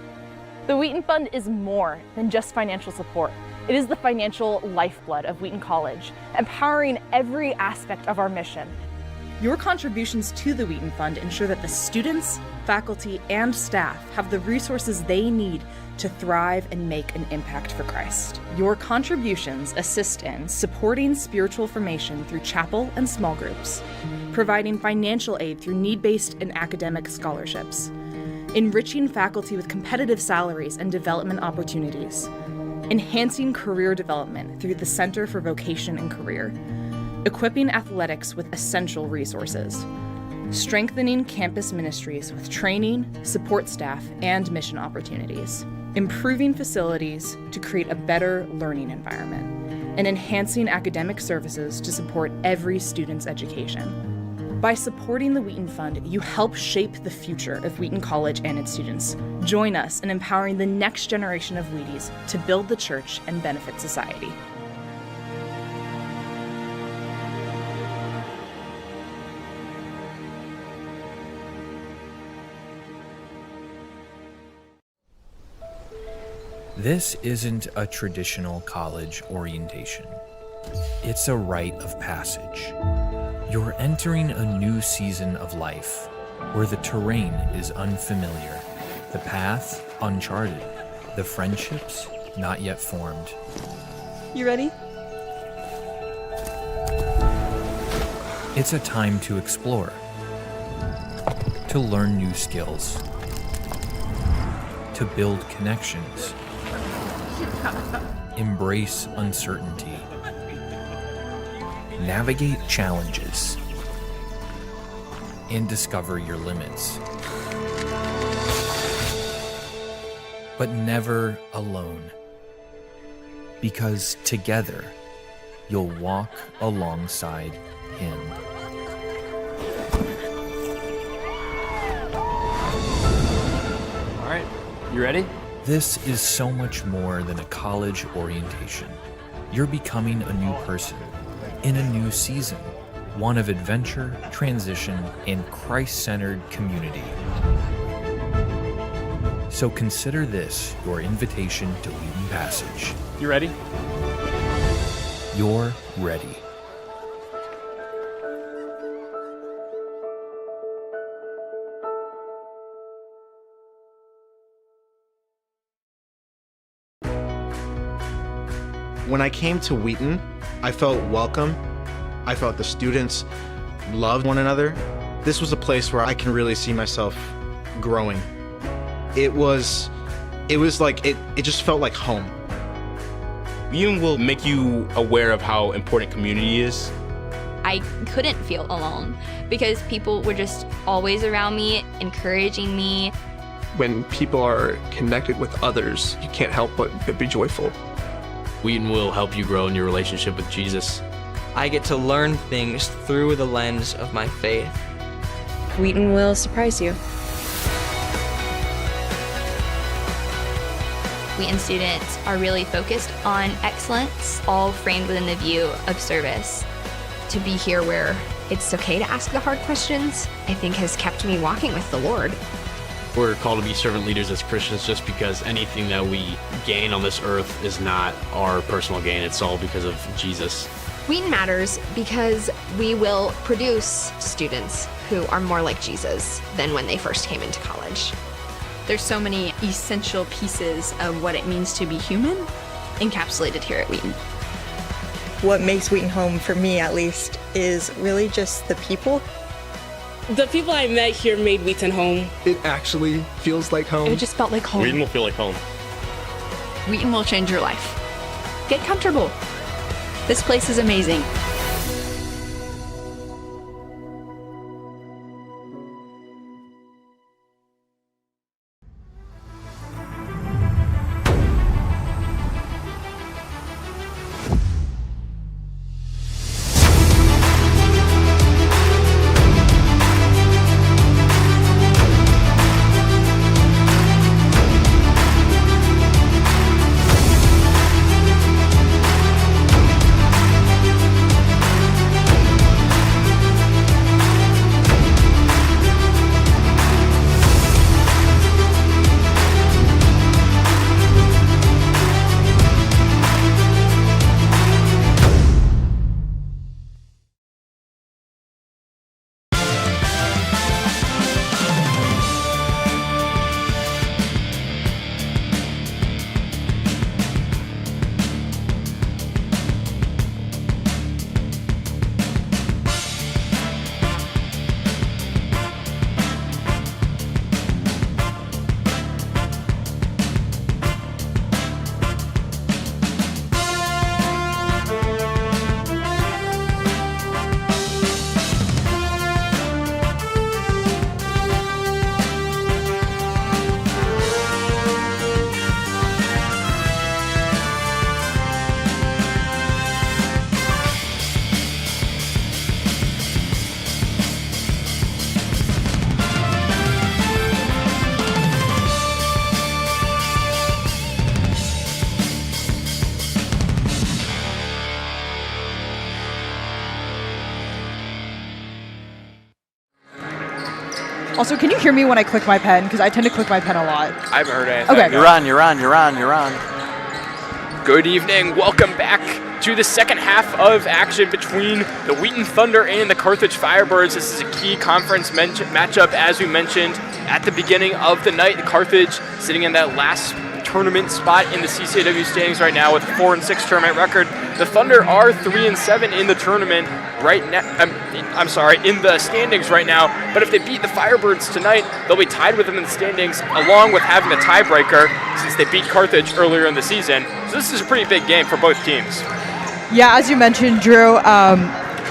The Wheaton Fund is more than just financial support. It is the financial lifeblood of Wheaton College, empowering every aspect of our mission. Your contributions to the Wheaton Fund ensure that the students, faculty, and staff have the resources they need to thrive and make an impact for Christ. Your contributions assist in supporting spiritual formation through chapel and small groups, providing financial aid through need-based and academic scholarships, enriching faculty with competitive salaries and development opportunities, enhancing career development through the Center for Vocation and Career, equipping athletics with essential resources, strengthening campus ministries with training, support staff, and mission opportunities, improving facilities to create a better learning environment, and enhancing academic services to support every student's education. By supporting the Wheaton Fund, you help shape the future of Wheaton College and its students. Join us in empowering the next generation of Wheaties to build the church and benefit society. This isn't a traditional college orientation. It's a rite of passage. You're entering a new season of life where the terrain is unfamiliar, the path uncharted, the friendships not yet formed. You ready? It's a time to explore, to learn new skills, to build connections, embrace uncertainty, navigate challenges, and discover your limits. But never alone, because together you'll walk alongside him. All right, you ready? This is so much more than a college orientation. You're becoming a new person in a new season, one of adventure, transition, and Christ-centered community. So consider this your invitation to Wheaton Passage. You ready? You're ready. When I came to Wheaton, I felt welcome. I felt the students loved one another. This was a place where I can really see myself growing. It just felt like home. Wheaton will make you aware of how important community is. I couldn't feel alone because people were just always around me, encouraging me. When people are connected with others, you can't help but be joyful. Wheaton will help you grow in your relationship with Jesus. I get to learn things through the lens of my faith. Wheaton will surprise you. Wheaton students are really focused on excellence, all framed within the view of service. To be here where it's okay to ask the hard questions, I think has kept me walking with the Lord. We're called to be servant leaders as Christians just because anything that we gain on this earth is not our personal gain. It's all because of Jesus. Wheaton matters because we will produce students who are more like Jesus than when they first came into college. There's so many essential pieces of what it means to be human encapsulated here at Wheaton. What makes Wheaton home, for me at least, is really just the people. The people I met here made Wheaton home. It actually feels like home. It just felt like home. Wheaton will feel like home. Wheaton will change your life. Get comfortable. This place is amazing. Also, can you hear me when I click my pen? Because I tend to click my pen a lot. I haven't heard anything. Okay. You're on. Good evening. Welcome back to the second half of action between the Wheaton Thunder and the Carthage Firebirds. This is a key conference matchup, as we mentioned at the beginning of the night. Carthage sitting in that last tournament spot in the CCIW standings right now with a 4-6 tournament record. The Thunder are 3-7 in the tournament right now. I'm sorry, in the standings right now. But if they beat the Firebirds tonight, they'll be tied with them in the standings, along with having a tiebreaker since they beat Carthage earlier in the season. So this is a pretty big game for both teams. Yeah, as you mentioned, Drew,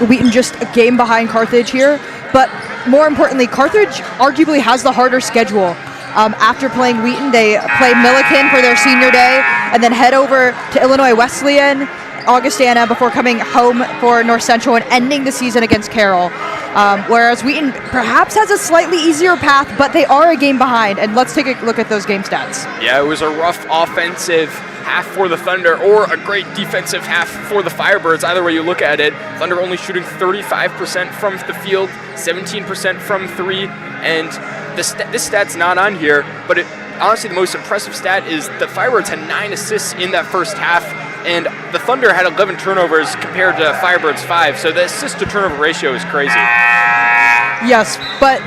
Wheaton just a game behind Carthage here. But more importantly, Carthage arguably has the harder schedule. After playing Wheaton, they play Millikan for their senior day and then head over to Illinois Wesleyan, Augustana, before coming home for North Central and ending the season against Carroll. Whereas Wheaton perhaps has a slightly easier path, but they are a game behind. And let's take a look at those game stats. Yeah, it was a rough offensive half for the Thunder or a great defensive half for the Firebirds. Either way you look at it, Thunder only shooting 35% from the field, 17% from three, and this stat's not on here, but honestly the most impressive stat is the Firebirds had 9 assists in that first half, and the Thunder had 11 turnovers compared to Firebirds 5, so the assist-to-turnover ratio is crazy. Yes, but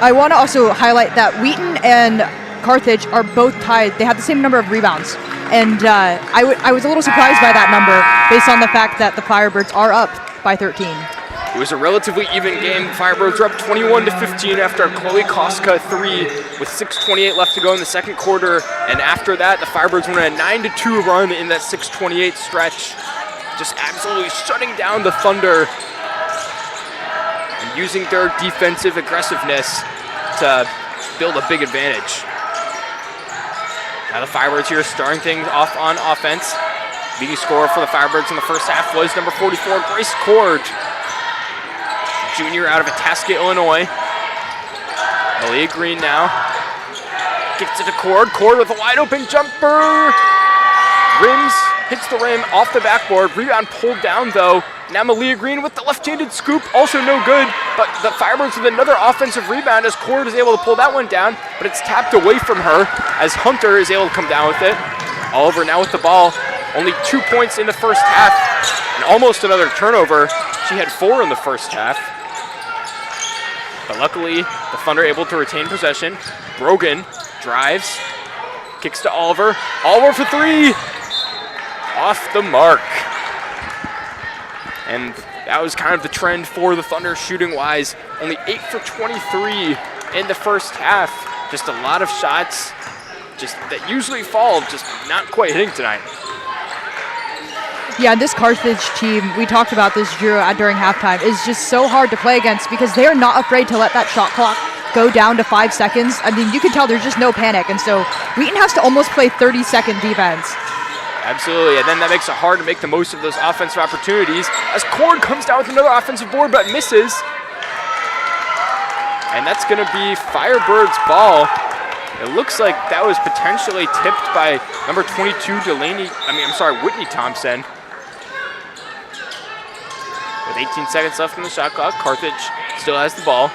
I want to also highlight that Wheaton and Carthage are both tied. They have the same number of rebounds, and I was a little surprised by that number based on the fact that the Firebirds are up by 13. It was a relatively even game. The Firebirds were up 21-15 after a Chloe Koska 3 with 6:28 left to go in the second quarter. And after that, the Firebirds went on a 9-2 run in that 6:28 stretch, just absolutely shutting down the Thunder and using their defensive aggressiveness to build a big advantage. Now the Firebirds here starting things off on offense. Leading scorer for the Firebirds in the first half was number 44, Grace Cord. Junior out of Itasca, Illinois. Malia Green now. Gets it to Cord. Cord with a wide open jumper. Rims, hits the rim off the backboard. Rebound pulled down though. Now Malia Green with the left-handed scoop, also no good. But the Firebirds with another offensive rebound as Cord is able to pull that one down, but it's tapped away from her as Hunter is able to come down with it. Oliver now with the ball. Only 2 points in the first half and almost another turnover. She had 4 in the first half. But luckily, the Thunder able to retain possession. Brogan drives, kicks to Oliver. Oliver for 3! Off the mark. And that was kind of the trend for the Thunder shooting-wise. Only 8 for 23 in the first half. Just a lot of shots just that usually fall, just not quite hitting tonight. Yeah, this Carthage team, we talked about this, Drew, during halftime, is just so hard to play against because they are not afraid to let that shot clock go down to 5 seconds. I mean, you can tell there's just no panic, and so Wheaton has to almost play 30-second defense. Absolutely, and then that makes it hard to make the most of those offensive opportunities as Cord comes down with another offensive board but misses. And that's going to be Firebirds' ball. It looks like that was potentially tipped by number 22, Whitney Thompson. With 18 seconds left in the shot clock, Carthage still has the ball.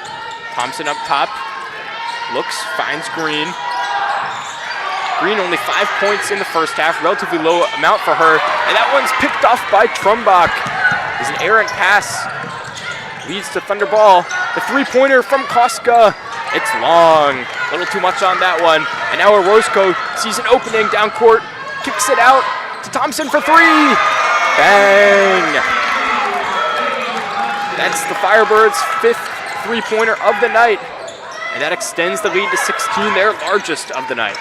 Thompson up top, looks, finds Green. Green only 5 points in the first half, relatively low amount for her, and that one's picked off by Trumbach. It's an errant pass, leads to Thunder ball. The three-pointer from Koska, it's long, a little too much on that one. And now Orozco sees an opening down court, kicks it out to Thompson for 3. Bang! That's the Firebirds' 5th three-pointer of the night. And that extends the lead to 16, their largest of the night.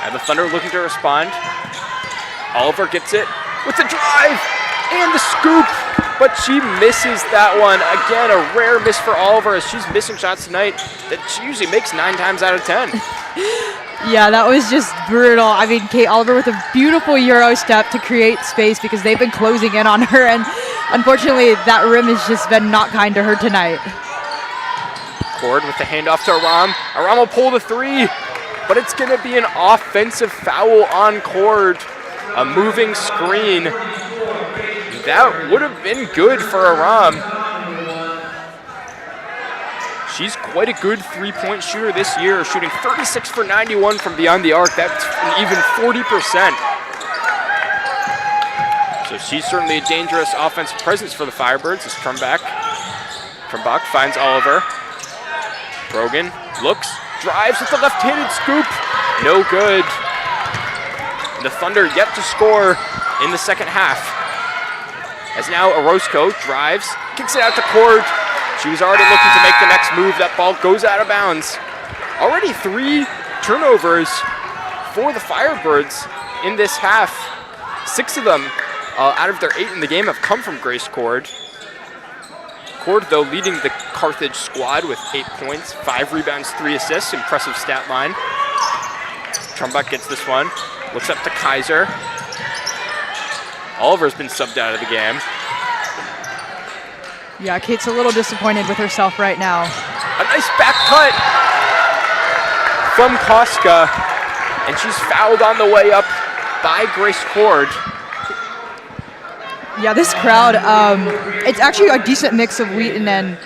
And the Thunder looking to respond. Oliver gets it with the drive and the scoop, but she misses that one. Again, a rare miss for Oliver as she's missing shots tonight that she usually makes 9 times out of 10. Yeah, that was just brutal. I mean, Kate Oliver with a beautiful Euro step to create space because they've been closing in on her, and unfortunately, that rim has just been not kind to her tonight. Cord with the handoff to Aram. Aram will pull the 3, but it's going to be an offensive foul on Cord. A moving screen. That would have been good for Aram. She's quite a good three-point shooter this year, shooting 36 for 91 from beyond the arc. That's an even 40%. So she's certainly a dangerous offensive presence for the Firebirds as Trumbach finds Oliver. Brogan looks, drives with the left-handed scoop. No good. The Thunder yet to score in the second half. As now Orozco drives, kicks it out to Cord. She was already looking to make the next move. That ball goes out of bounds. Already 3 turnovers for the Firebirds in this half. 6 of them out of their 8 in the game have come from Grace Cord. Cord, though, leading the Carthage squad with 8 points, 5 rebounds, 3 assists. Impressive stat line. Trumbach gets this one. Looks up to Kaiser. Oliver's been subbed out of the game. Yeah, Kate's a little disappointed with herself right now. A nice back cut from Koska, and she's fouled on the way up by Grace Cord. Yeah, this crowd, it's actually a decent mix of Wheaton and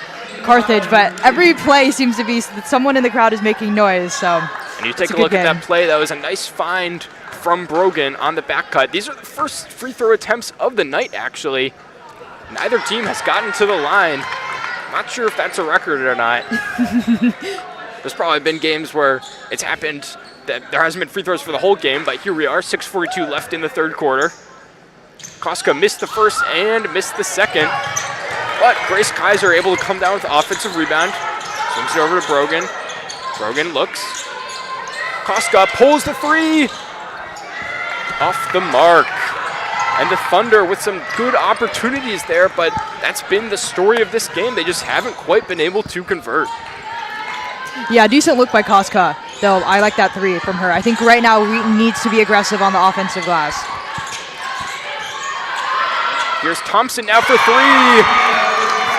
Carthage, but every play seems to be that someone in the crowd is making noise, so. And you take a look at that play, that was a nice find from Brogan on the back cut. These are the first free throw attempts of the night, actually. Neither team has gotten to the line. Not sure if that's a record or not. There's probably been games where it's happened that there hasn't been free throws for the whole game, but here we are, 6:42 left in the third quarter. Koska missed the first and missed the second, but Grace Kaiser able to come down with the offensive rebound. Swings it over to Brogan. Brogan looks. Koska pulls the 3. Off the mark. And the Thunder with some good opportunities there, but that's been the story of this game. They just haven't quite been able to convert. Yeah, decent look by Koska, though. I like that 3 from her. I think right now Wheaton needs to be aggressive on the offensive glass. Here's Thompson now for 3.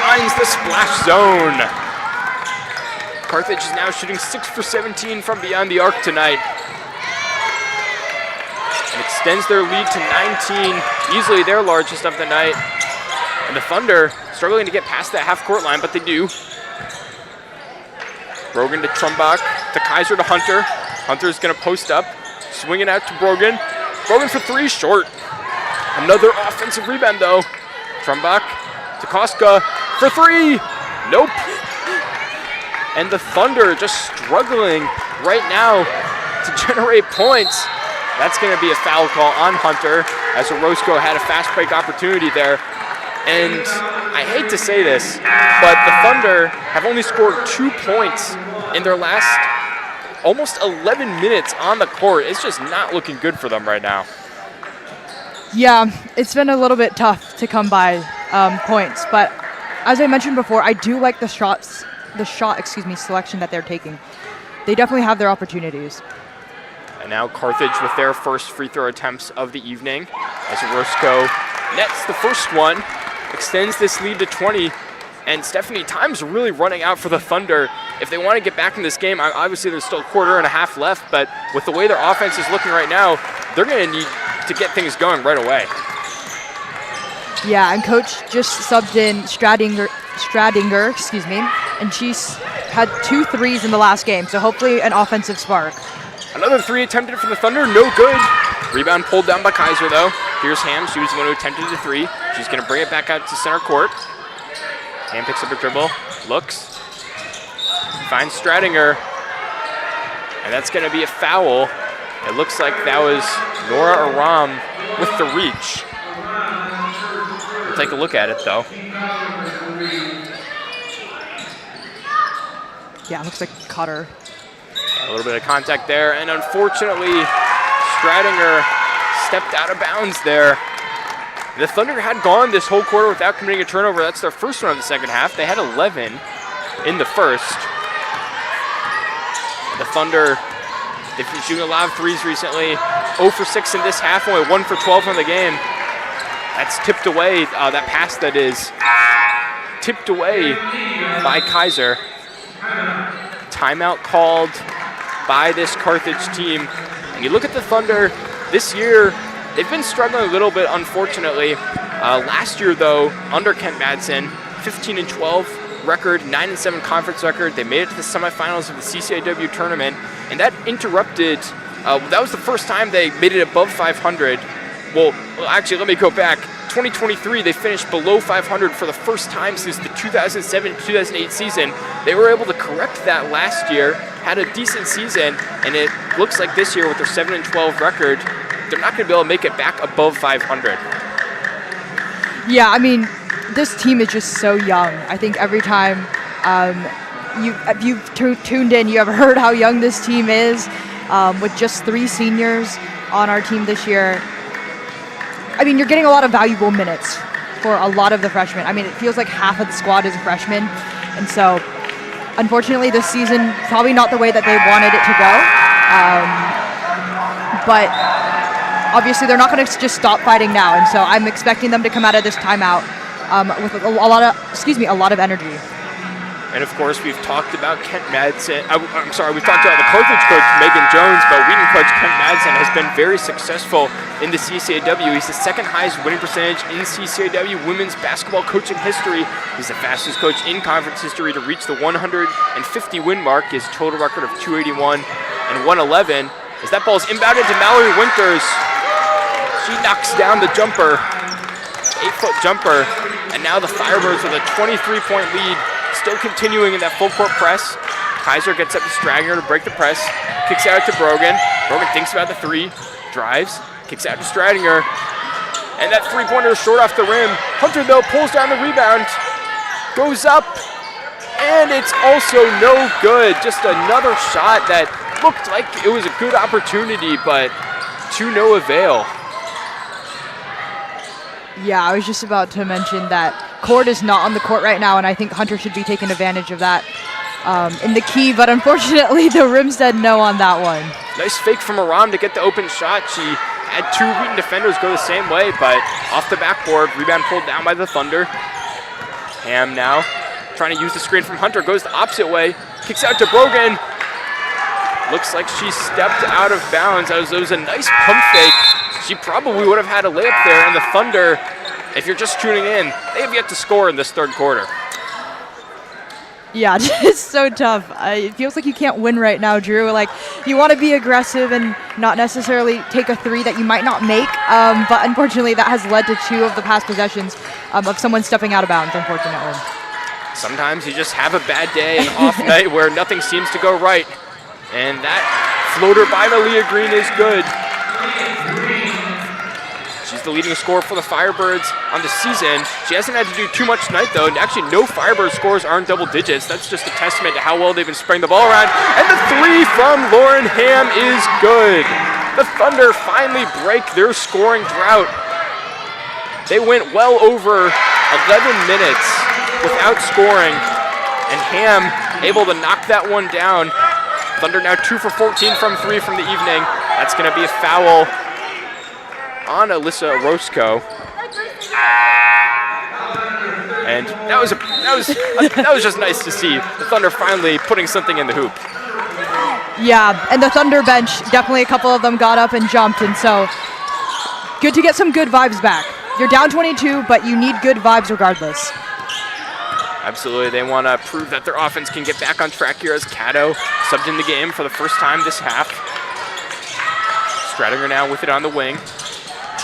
Finds the splash zone. Carthage is now shooting 6 for 17 from beyond the arc tonight. And extends their lead to 19, easily their largest of the night. And the Thunder struggling to get past that half-court line, but they do. Brogan to Trumbach, to Kaiser to Hunter. Hunter's going to post up, swing it out to Brogan. Brogan for 3, short. Another offensive rebound, though. Trumbach to Koska for 3. Nope. And the Thunder just struggling right now to generate points. That's going to be a foul call on Hunter, as Orozco had a fast break opportunity there. And I hate to say this, but the Thunder have only scored 2 points in their last almost 11 minutes on the court. It's just not looking good for them right now. Yeah, it's been a little bit tough to come by points, but as I mentioned before, I do like the shot selection that they're taking. They definitely have their opportunities. And now Carthage with their first free throw attempts of the evening, as Orozco nets the first one, extends this lead to 20. And Stephanie, time's really running out for the Thunder. If they want to get back in this game, obviously there's still a quarter and a half left, but with the way their offense is looking right now, they're going to need to get things going right away. Yeah, and Coach just subbed in Stradinger, and she's had 2 threes in the last game, so hopefully an offensive spark. Another 3 attempted for the Thunder, no good. Rebound pulled down by Kaiser, though. Here's Ham, she was the one who attempted the 3. She's going to bring it back out to center court. Ham picks up a dribble, looks, finds Stradinger, and that's going to be a foul. It looks like that was Nora Aram with the reach. We'll take a look at it, though. Yeah, it looks like caught her. A little bit of contact there, and unfortunately, Stradinger stepped out of bounds there. The Thunder had gone this whole quarter without committing a turnover. That's their first one of the second half. They had 11 in the first. The Thunder, they've been shooting a lot of threes recently. 0 for 6 in this half, only 1 for 12 in the game. That's tipped away, that pass that is tipped away by Kaiser. Timeout called by this Carthage team. And you look at the Thunder this year, they've been struggling a little bit, unfortunately. Last year, though, under Kent Madsen, 15-12 record, 9-7 conference record. They made it to the semifinals of the CCIW tournament, and that interrupted. That was the first time they made it above 500. Well, actually, let me go back. 2023, they finished below 500 for the first time since the 2007-2008 season. They were able to correct that last year, had a decent season, and it looks like this year with their 7-12 record, they're not going to be able to make it back above 500. Yeah, I mean, this team is just so young. I think every time you've tuned in, you have heard how young this team is, with just 3 seniors on our team this year. I mean, you're getting a lot of valuable minutes for a lot of the freshmen. I mean, it feels like half of the squad is a freshman. And so, unfortunately, this season, probably not the way that they wanted it to go. But obviously, they're not going to just stop fighting now. And so I'm expecting them to come out of this timeout with a lot of energy. And of course, we've talked about Kent Madsen. We've talked about the Carthage coach, Megan Jones, but Wheaton coach Kent Madsen has been very successful in the CCIW. He's the second highest winning percentage in CCIW women's basketball coaching history. He's the fastest coach in conference history to reach the 150 win mark. His total record of 281 and 111. As that ball is inbounded to Mallory Winters, she knocks down the jumper, 8-foot jumper, and now the Firebirds with a 23-point lead. Still continuing in that full court press. Kaiser gets up to Stragner to break the press. Kicks out to Brogan. Brogan thinks about the 3. Drives. Kicks out to Stradinger. And that 3-pointer is short off the rim. Hunter, though, pulls down the rebound. Goes up. And it's also no good. Just another shot that looked like it was a good opportunity, but to no avail. Yeah, I was just about to mention that Cord is not on the court right now, and I think Hunter should be taking advantage of that in the key, but unfortunately the rim said no on that one. Nice fake from Aram to get the open shot. She had 2 Wheaton defenders go the same way, but off the backboard, rebound pulled down by the Thunder. Ham now trying to use the screen from Hunter, goes the opposite way, kicks out to Brogan. Looks like she stepped out of bounds. It was a nice pump fake. She probably would have had a layup there, and the Thunder, if you're just tuning in, they have yet to score in this third quarter. Yeah, it's so tough. It feels like you can't win right now, Drew. Like, you want to be aggressive and not necessarily take a 3 that you might not make, but unfortunately that has led to 2 of the past possessions of someone stepping out of bounds, unfortunately. Sometimes you just have a bad day, an off night where nothing seems to go right. And that floater by Malia Green is good. She's the leading scorer for the Firebirds on the season. She hasn't had to do too much tonight, though. And actually, no Firebird scores are in double digits. That's just a testament to how well they've been spreading the ball around. And the 3 from Lauren Ham is good. The Thunder finally break their scoring drought. They went well over 11 minutes without scoring. And Ham able to knock that one down. Thunder now 2 for 14 from 3 from the evening. That's going to be a foul on Alyssa Roscoe. And that was just nice to see the Thunder finally putting something in the hoop. Yeah, and the Thunder bench, definitely a couple of them got up and jumped, and so good to get some good vibes back. You're down 22, but you need good vibes regardless. Absolutely, they want to prove that their offense can get back on track here as Cato subbed in the game for the first time this half. Stradinger now with it on the wing.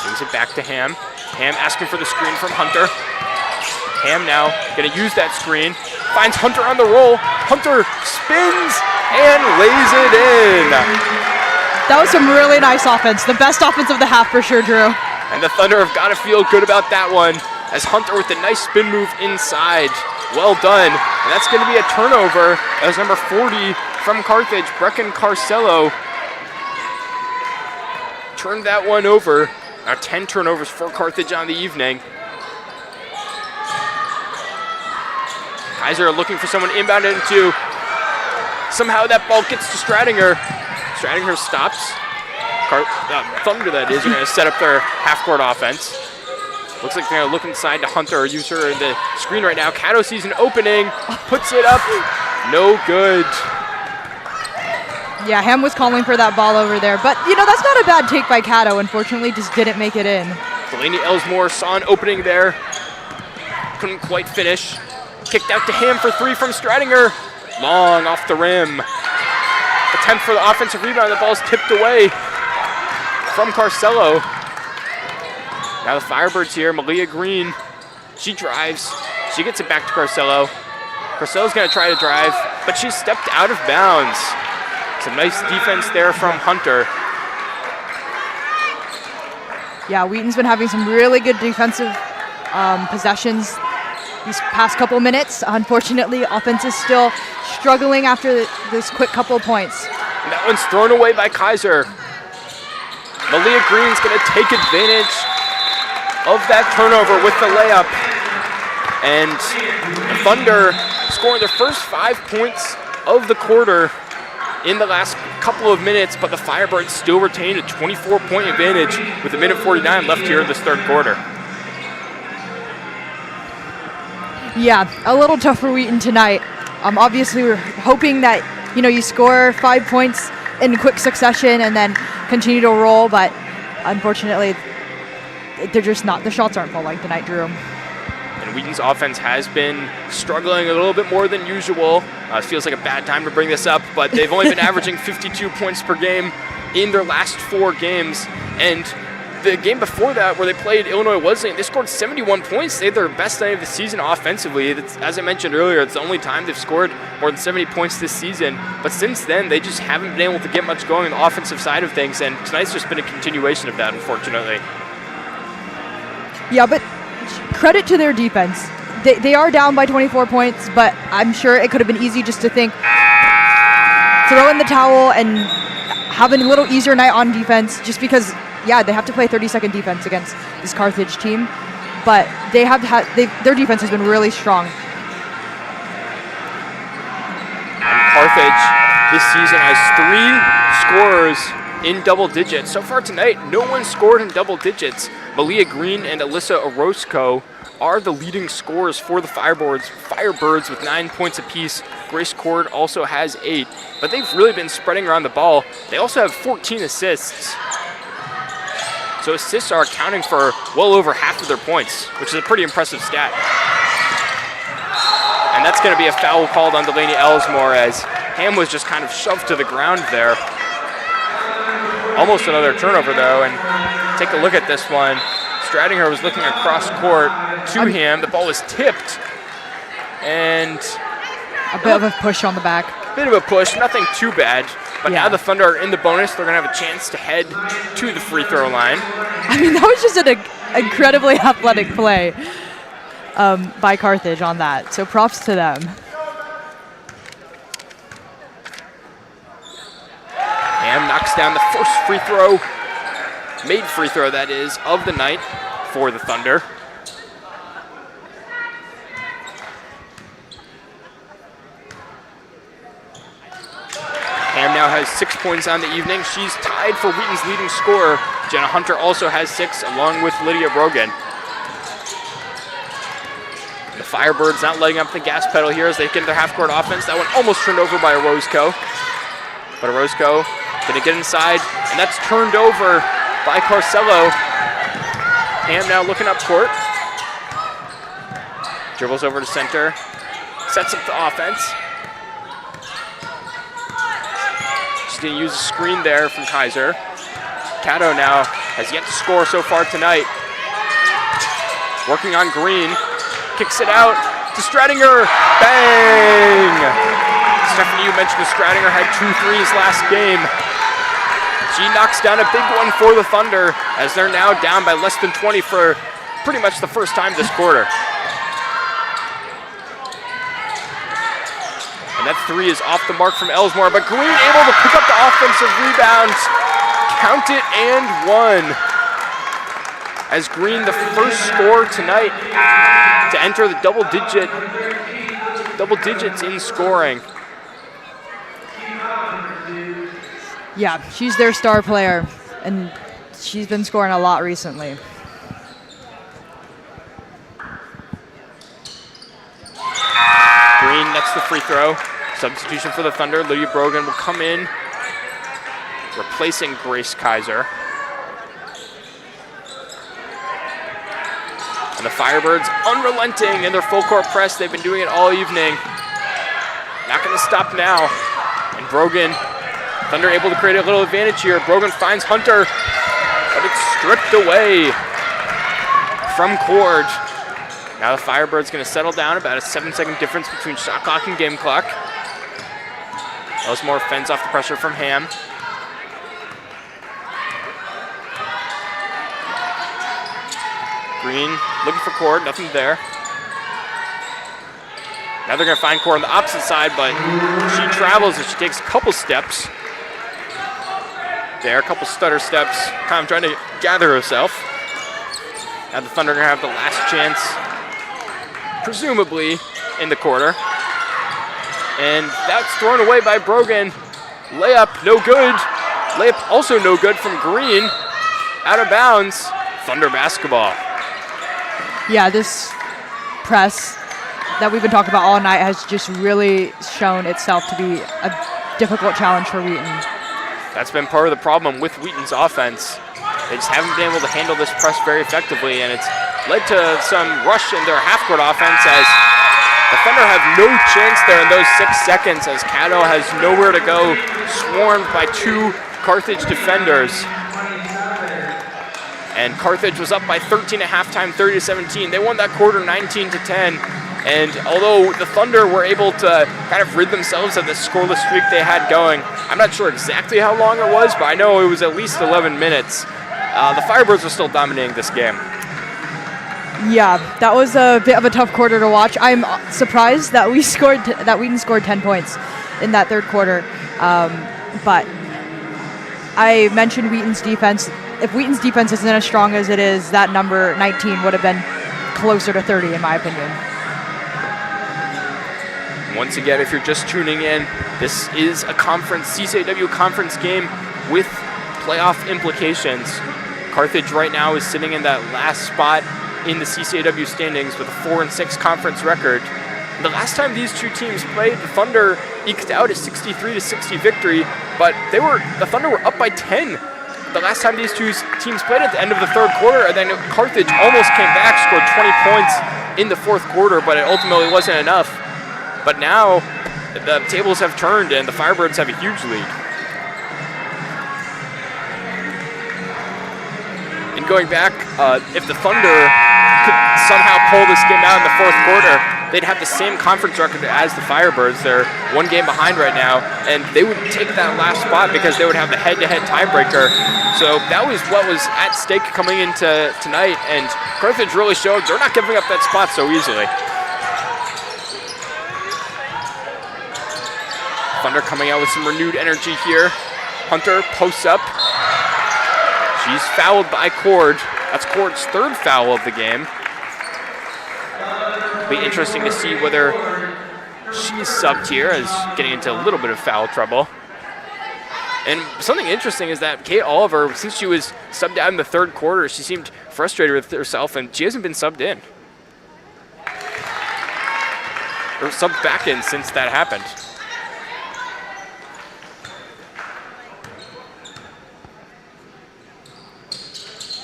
Brings it back to Ham. Ham asking for the screen from Hunter. Ham now going to use that screen. Finds Hunter on the roll. Hunter spins and lays it in. That was some really nice offense. The best offense of the half for sure, Drew. And the Thunder have got to feel good about that one as Hunter with a nice spin move inside. Well done. And that's going to be a turnover as number 40 from Carthage, Brecken Carcello, turned that one over. Now 10 turnovers for Carthage on the evening. Kaiser looking for someone inbounded into. Somehow that ball gets to Stradinger. Stradinger stops. Thunder, that is, are going to set up their half-court offense. Looks like they're going to look inside to Hunter or use her in the screen right now. Cato sees an opening, puts it up. No good. Yeah, Ham was calling for that ball over there. But, you know, that's not a bad take by Cato. Unfortunately, just didn't make it in. Delaney Elsmore saw an opening there. Couldn't quite finish. Kicked out to Ham for 3 from Stradinger. Long off the rim. Attempt for the offensive rebound. The ball's tipped away from Carcello. Now the Firebirds here, Malia Green, she drives. She gets it back to Carcello. Carcello's gonna try to drive, but she's stepped out of bounds. Some nice defense there from Hunter. Yeah, Wheaton's been having some really good defensive possessions these past couple minutes. Unfortunately, offense is still struggling after this quick couple points. And that one's thrown away by Kaiser. Malia Green's gonna take advantage of that turnover with the layup. And the Thunder scoring their first 5 points of the quarter in the last couple of minutes, but the Firebirds still retain a 24-point advantage with a minute 49 left here in this third quarter. Yeah, a little tough for Wheaton tonight. Obviously, we're hoping that you score 5 points in quick succession and then continue to roll, but unfortunately, they're just not. The shots aren't falling tonight, Drew. And Wheaton's offense has been struggling a little bit more than usual. It feels like a bad time to bring this up, but they've only been averaging 52 points per game in their last 4 games. And the game before that, where they played Illinois Wesleyan, they scored 71 points. They had their best night of the season offensively. As I mentioned earlier, it's the only time they've scored more than 70 points this season. But since then, they just haven't been able to get much going on the offensive side of things, and tonight's just been a continuation of that, unfortunately. Yeah, but credit to their defense. They are down by 24 points, but I'm sure it could have been easy just to think, throw in the towel and have a little easier night on defense, just because, yeah, they have to play 30-second defense against this Carthage team, but their defense has been really strong. And Carthage this season has 3 scorers in double digits. So far tonight, no one scored in double digits. Malia Green and Alyssa Orozco are the leading scorers for the Firebirds with 9 points apiece. Grace Cord also has 8, but they've really been spreading around the ball. They also have 14 assists. So assists are accounting for well over half of their points, which is a pretty impressive stat. And that's going to be a foul called on Delaney Elsmore as Ham was just kind of shoved to the ground there. Almost another turnover though, and take a look at this one. Stradinger was looking across court to Ham. The ball was tipped, and a bit of a push on the back. Bit of a push, nothing too bad. But now the Thunder are in the bonus. They're going to have a chance to head to the free throw line. I mean, that was just an incredibly athletic play by Carthage on that. So props to them. Ham knocks down the first free throw, made free throw that is, of the night for the Thunder. Ham now has 6 points on the evening. She's tied for Wheaton's leading scorer. Jenna Hunter also has 6, along with Lydia Brogan. The Firebirds not letting up the gas pedal here as they get their half-court offense. That one almost turned over by Orozco. But Orozco gonna get inside, and that's turned over by Carcello. Ham now looking up court. Dribbles over to center. Sets up the offense. She's gonna use a screen there from Kaiser. Cato now has yet to score so far tonight. Working on Green. Kicks it out to Stradinger. Bang! Stephanie, you mentioned that Stradinger had 2 threes last game. She knocks down a big one for the Thunder as they're now down by less than 20 for pretty much the first time this quarter. And that 3 is off the mark from Elsmore, but Green able to pick up the offensive rebound. Count it and 1. As Green, the first scorer tonight to enter the double digits in scoring. Yeah, she's their star player, and she's been scoring a lot recently. Green nets the free throw. Substitution for the Thunder. Lydia Brogan will come in, replacing Grace Kaiser. And the Firebirds unrelenting in their full court press. They've been doing it all evening. Not going to stop now. And Brogan, Thunder able to create a little advantage here. Brogan finds Hunter, but it's stripped away from Cord. Now the Firebirds going to settle down, about a 7-second difference between shot clock and game clock. Ellismore fends off the pressure from Ham. Green looking for Cord, nothing there. Now they're going to find Cord on the opposite side, but she travels and she takes a couple steps. There, a couple stutter steps, kind of trying to gather herself. Now the Thunder are going to have the last chance, presumably in the quarter. And that's thrown away by Brogan. Layup, no good. Layup also no good from Green. Out of bounds. Thunder basketball. Yeah, this press that we've been talking about all night has just really shown itself to be a difficult challenge for Wheaton. That's been part of the problem with Wheaton's offense. They just haven't been able to handle this press very effectively, and it's led to some rush in their half-court offense as the Thunder have no chance there in those 6 seconds as Caddo has nowhere to go, swarmed by 2 Carthage defenders. And Carthage was up by 13 at halftime, 30-17. They won that quarter 19-10. And although the Thunder were able to kind of rid themselves of the scoreless streak they had going, I'm not sure exactly how long it was, but I know it was at least 11 minutes. The Firebirds were still dominating this game. Yeah, that was a bit of a tough quarter to watch. I'm surprised that Wheaton scored 10 points in that third quarter. But I mentioned Wheaton's defense. If Wheaton's defense isn't as strong as it is, that number 19 would have been closer to 30 in my opinion. Once again, if you're just tuning in, this is a CCIW conference game with playoff implications. Carthage right now is sitting in that last spot in the CCIW standings with a 4-6 conference record. The last time these two teams played, the Thunder eked out a 63-60 victory, but the Thunder were up by 10 the last time these two teams played at the end of the third quarter, and then Carthage almost came back, scored 20 points in the fourth quarter, but it ultimately wasn't enough. But now the tables have turned and the Firebirds have a huge lead. And going back, if the Thunder could somehow pull this game out in the fourth quarter, they'd have the same conference record as the Firebirds. They're 1 game behind right now, and they would take that last spot because they would have the head-to-head tiebreaker. So that was what was at stake coming into tonight, and Carthage really showed they're not giving up that spot so easily. Thunder coming out with some renewed energy here. Hunter posts up. She's fouled by Cord. That's Cord's third foul of the game. It'll be interesting to see whether she's subbed here as getting into a little bit of foul trouble. And something interesting is that Kate Oliver, since she was subbed out in the third quarter, she seemed frustrated with herself, and she hasn't been subbed in. Or subbed back in since that happened.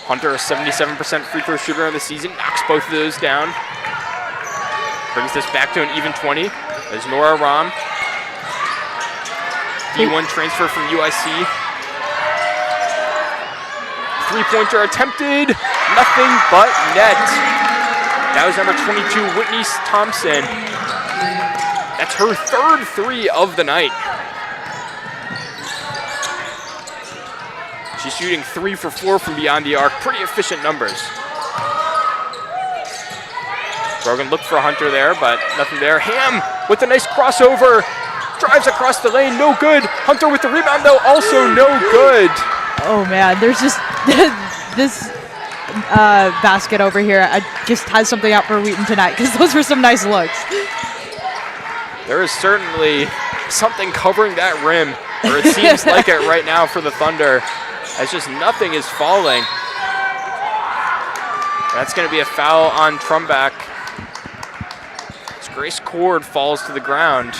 Hunter, a 77% free throw shooter of the season, knocks both of those down. Brings this back to an even 20. There's Nora Ram. D1 transfer from UIC. Three-pointer attempted. Nothing but net. That was number 22, Whitney Thompson. That's her third three of the night. She's shooting 3 for 4 from beyond the arc. Pretty efficient numbers. Brogan looked for Hunter there, but nothing there. Ham with a nice crossover. Drives across the lane, no good. Hunter with the rebound, though, also no good. Oh, man, there's just this basket over here just has something out for Wheaton tonight, because those were some nice looks. There is certainly something covering that rim, or it seems like it right now for the Thunder, as just nothing is falling. That's going to be a foul on Trumbach. As Grace Cord falls to the ground.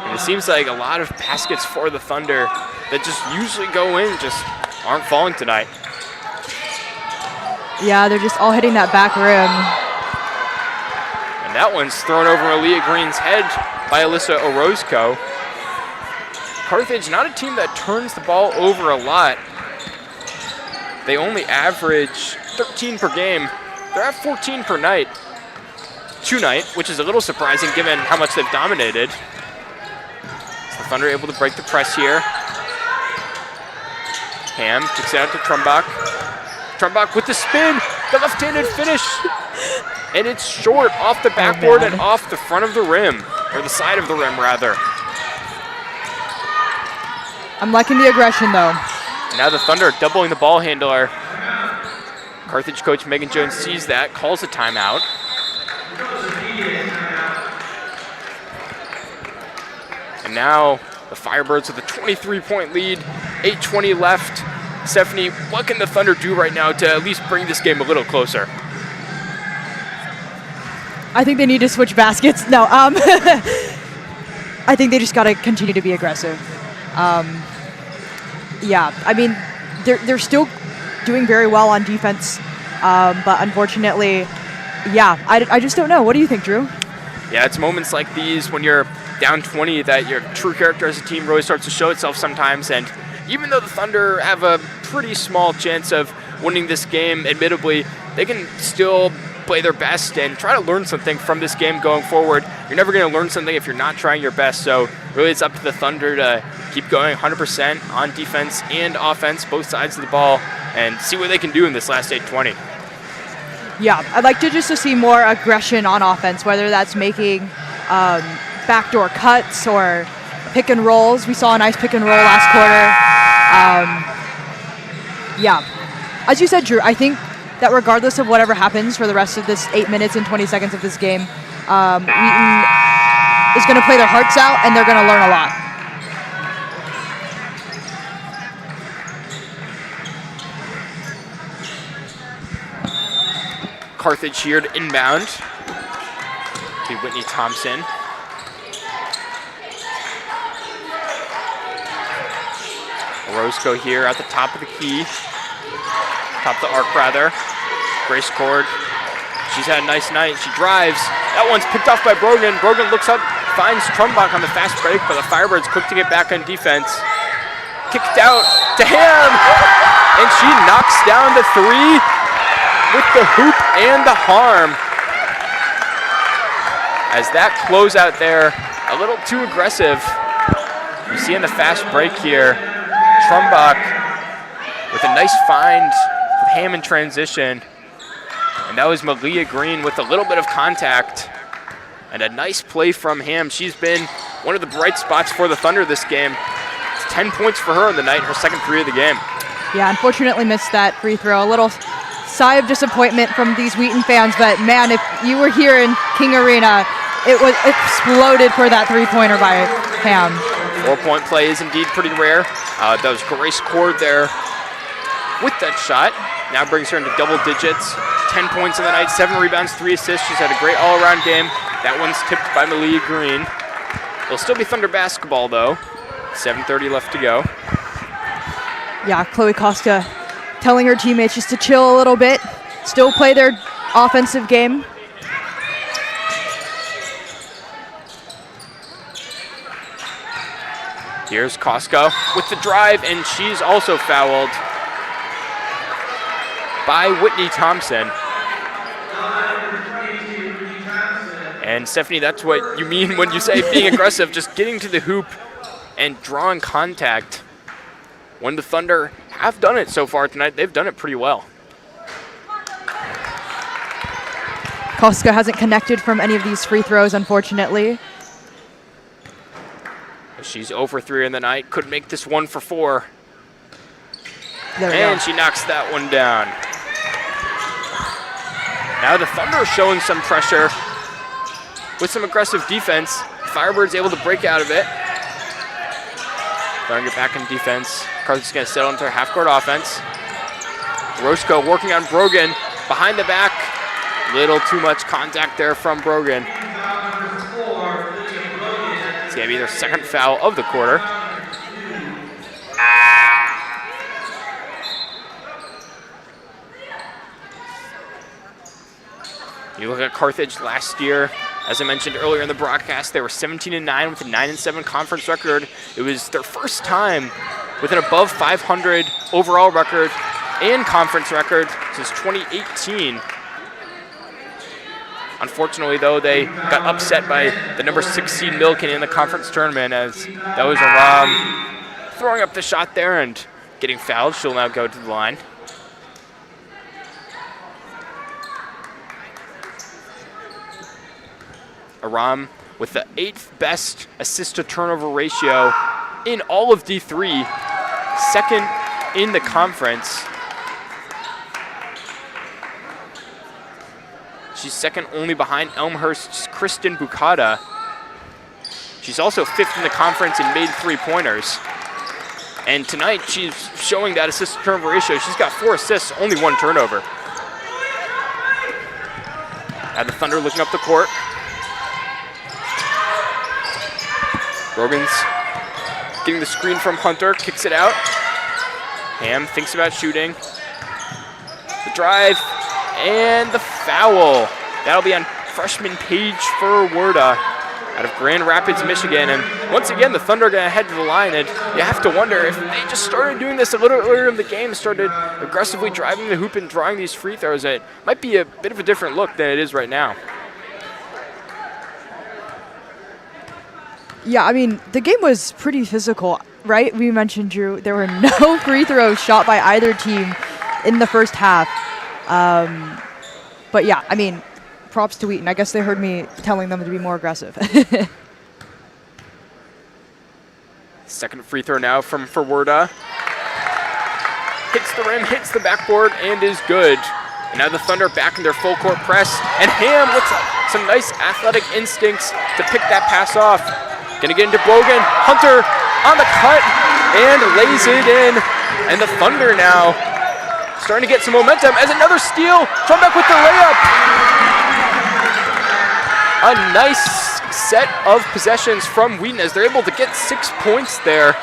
And it seems like a lot of baskets for the Thunder that just usually go in just aren't falling tonight. Yeah, they're just all hitting that back rim. And that one's thrown over Aaliyah Green's head by Alyssa Orozco. Carthage, not a team that turns the ball over a lot. They only average 13 per game. They're at 14 per night. Tonight, which is a little surprising given how much they've dominated. So the Thunder able to break the press here. Ham kicks it out to Trumbach. Trumbach with the spin, the left-handed finish. And it's short off the backboard and off the front of the rim, or the side of the rim rather. I'm liking the aggression though. Now the Thunder doubling the ball handler. Carthage coach Megan Jones sees that, calls a timeout. And now the Firebirds with a 23-point lead, 8:20 left. Stephanie, what can the Thunder do right now to at least bring this game a little closer? I think they need to switch baskets. No, I think they just got to continue to be aggressive. Yeah, I mean, they're still doing very well on defense, but unfortunately, yeah, I just don't know. What do you think, Drew? Yeah, it's moments like these when you're down 20 that your true character as a team really starts to show itself sometimes. And even though the Thunder have a pretty small chance of winning this game, admittedly, they can still play their best and try to learn something from this game going forward. You're never going to learn something if you're not trying your best. So really it's up to the Thunder to keep going 100% on defense and offense, both sides of the ball, and see what they can do in this last 8:20. Yeah, I'd like to see more aggression on offense, whether that's making backdoor cuts or pick and rolls. We saw a nice pick and roll last quarter. Yeah, as you said, Drew, I think that regardless of whatever happens for the rest of this 8 minutes and 20 seconds of this game, Wheaton is going to play their hearts out and they're going to learn a lot. Carthage here to inbound to Whitney Thompson. Orozco here at the top of the key. Top of the arc, rather. Grace Cord. She's had a nice night. She drives. That one's picked off by Brogan. Brogan looks up, finds Trumbach on the fast break, but the Firebirds quick to get back on defense. Kicked out to Ham, and she knocks down the three with the hoop and the harm. As that closeout there, a little too aggressive. You see in the fast break here, Trumbach with a nice find with Ham in transition. And that was Malia Green with a little bit of contact. And a nice play from Ham. She's been one of the bright spots for the Thunder this game. It's 10 points for her on the night, her second three of the game. Yeah, unfortunately missed that free throw. A little sigh of disappointment from these Wheaton fans, but man, if you were here in King Arena, it was exploded for that three-pointer by Ham. 4-point play is indeed pretty rare. That was Grace Cord there with that shot. Now brings her into double digits. 10 points in the night, 7 rebounds, 3 assists. She's had a great all-around game. That one's tipped by Malia Green. It'll still be Thunder basketball, though. 7:30 left to go. Yeah, Chloe Costa telling her teammates just to chill a little bit, still play their offensive game. Here's Kosko with the drive, and she's also fouled by Whitney Thompson. And Stephanie, that's what you mean when you say being aggressive, just getting to the hoop and drawing contact. When the Thunder have done it so far tonight, they've done it pretty well. Koska hasn't connected from any of these free throws, unfortunately. She's 0 for 3 in the night. Could make this 1 for 4. And she knocks that one down. Now the Thunder are showing some pressure with some aggressive defense. Firebirds able to break out of it. Thunder get back in defense. Carthage going to settle into their half-court offense. Roscoe working on Brogan behind the back. Little too much contact there from Brogan. It's going to be their second foul of the quarter. You look at Carthage last year, as I mentioned earlier in the broadcast, they were 17-9 with a 9-7 conference record. It was their first time with an above 500 overall record and conference record since 2018. Unfortunately, though, they got upset by the number 6 seed Milken in the conference tournament, as that was Aram throwing up the shot there and getting fouled. She'll now go to the line. Aram with the 8th best assist to turnover ratio in all of D3, second in the conference. She's second only behind Elmhurst's Kristen Bukata. She's also 5th in the conference in made 3-pointers. And tonight she's showing that assist to turnover ratio. She's got 4 assists, only 1 turnover. Now the Thunder looking up the court. Brogan's getting the screen from Hunter, kicks it out. Ham thinks about shooting. The drive and the foul. That'll be on freshman Paige Furwerda out of Grand Rapids, Michigan. And once again, the Thunder are going to head to the line, and you have to wonder if they just started doing this a little earlier in the game, started aggressively driving the hoop and drawing these free throws, it might be a bit of a different look than it is right now. Yeah, I mean, the game was pretty physical, right? We mentioned, Drew, there were no free throws shot by either team in the first half. But yeah, I mean, props to Wheaton. I guess they heard me telling them to be more aggressive. Second free throw now from Furwerda. Hits the rim, hits the backboard, and is good. And now the Thunder back in their full court press. And Ham with some nice athletic instincts to pick that pass off. Gonna get into Brogan. Hunter on the cut and lays it in. And the Thunder now starting to get some momentum as another steal. Trumbeck with the layup. A nice set of possessions from Wheaton as they're able to get 6 points there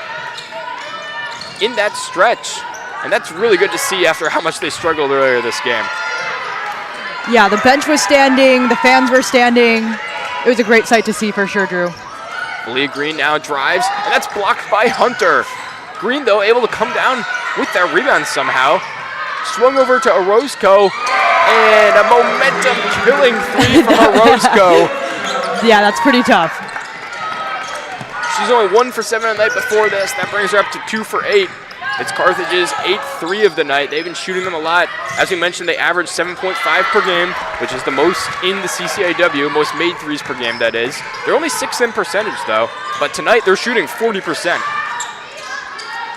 in that stretch. And that's really good to see after how much they struggled earlier this game. Yeah, the bench was standing, the fans were standing. It was a great sight to see for sure, Drew. Leah Green now drives, and that's blocked by Hunter. Green, though, able to come down with that rebound somehow. Swung over to Orozco, and a momentum-killing 3 from Orozco. Yeah, that's pretty tough. She's only 1 for 7 on the night before this. That brings her up to 2 for 8. It's Carthage's 8th 3 of the night. They've been shooting them a lot. As we mentioned, they average 7.5 per game, which is the most in the CCIW, most made 3s per game, that is. They're only 6th in percentage, though. But tonight, they're shooting 40%.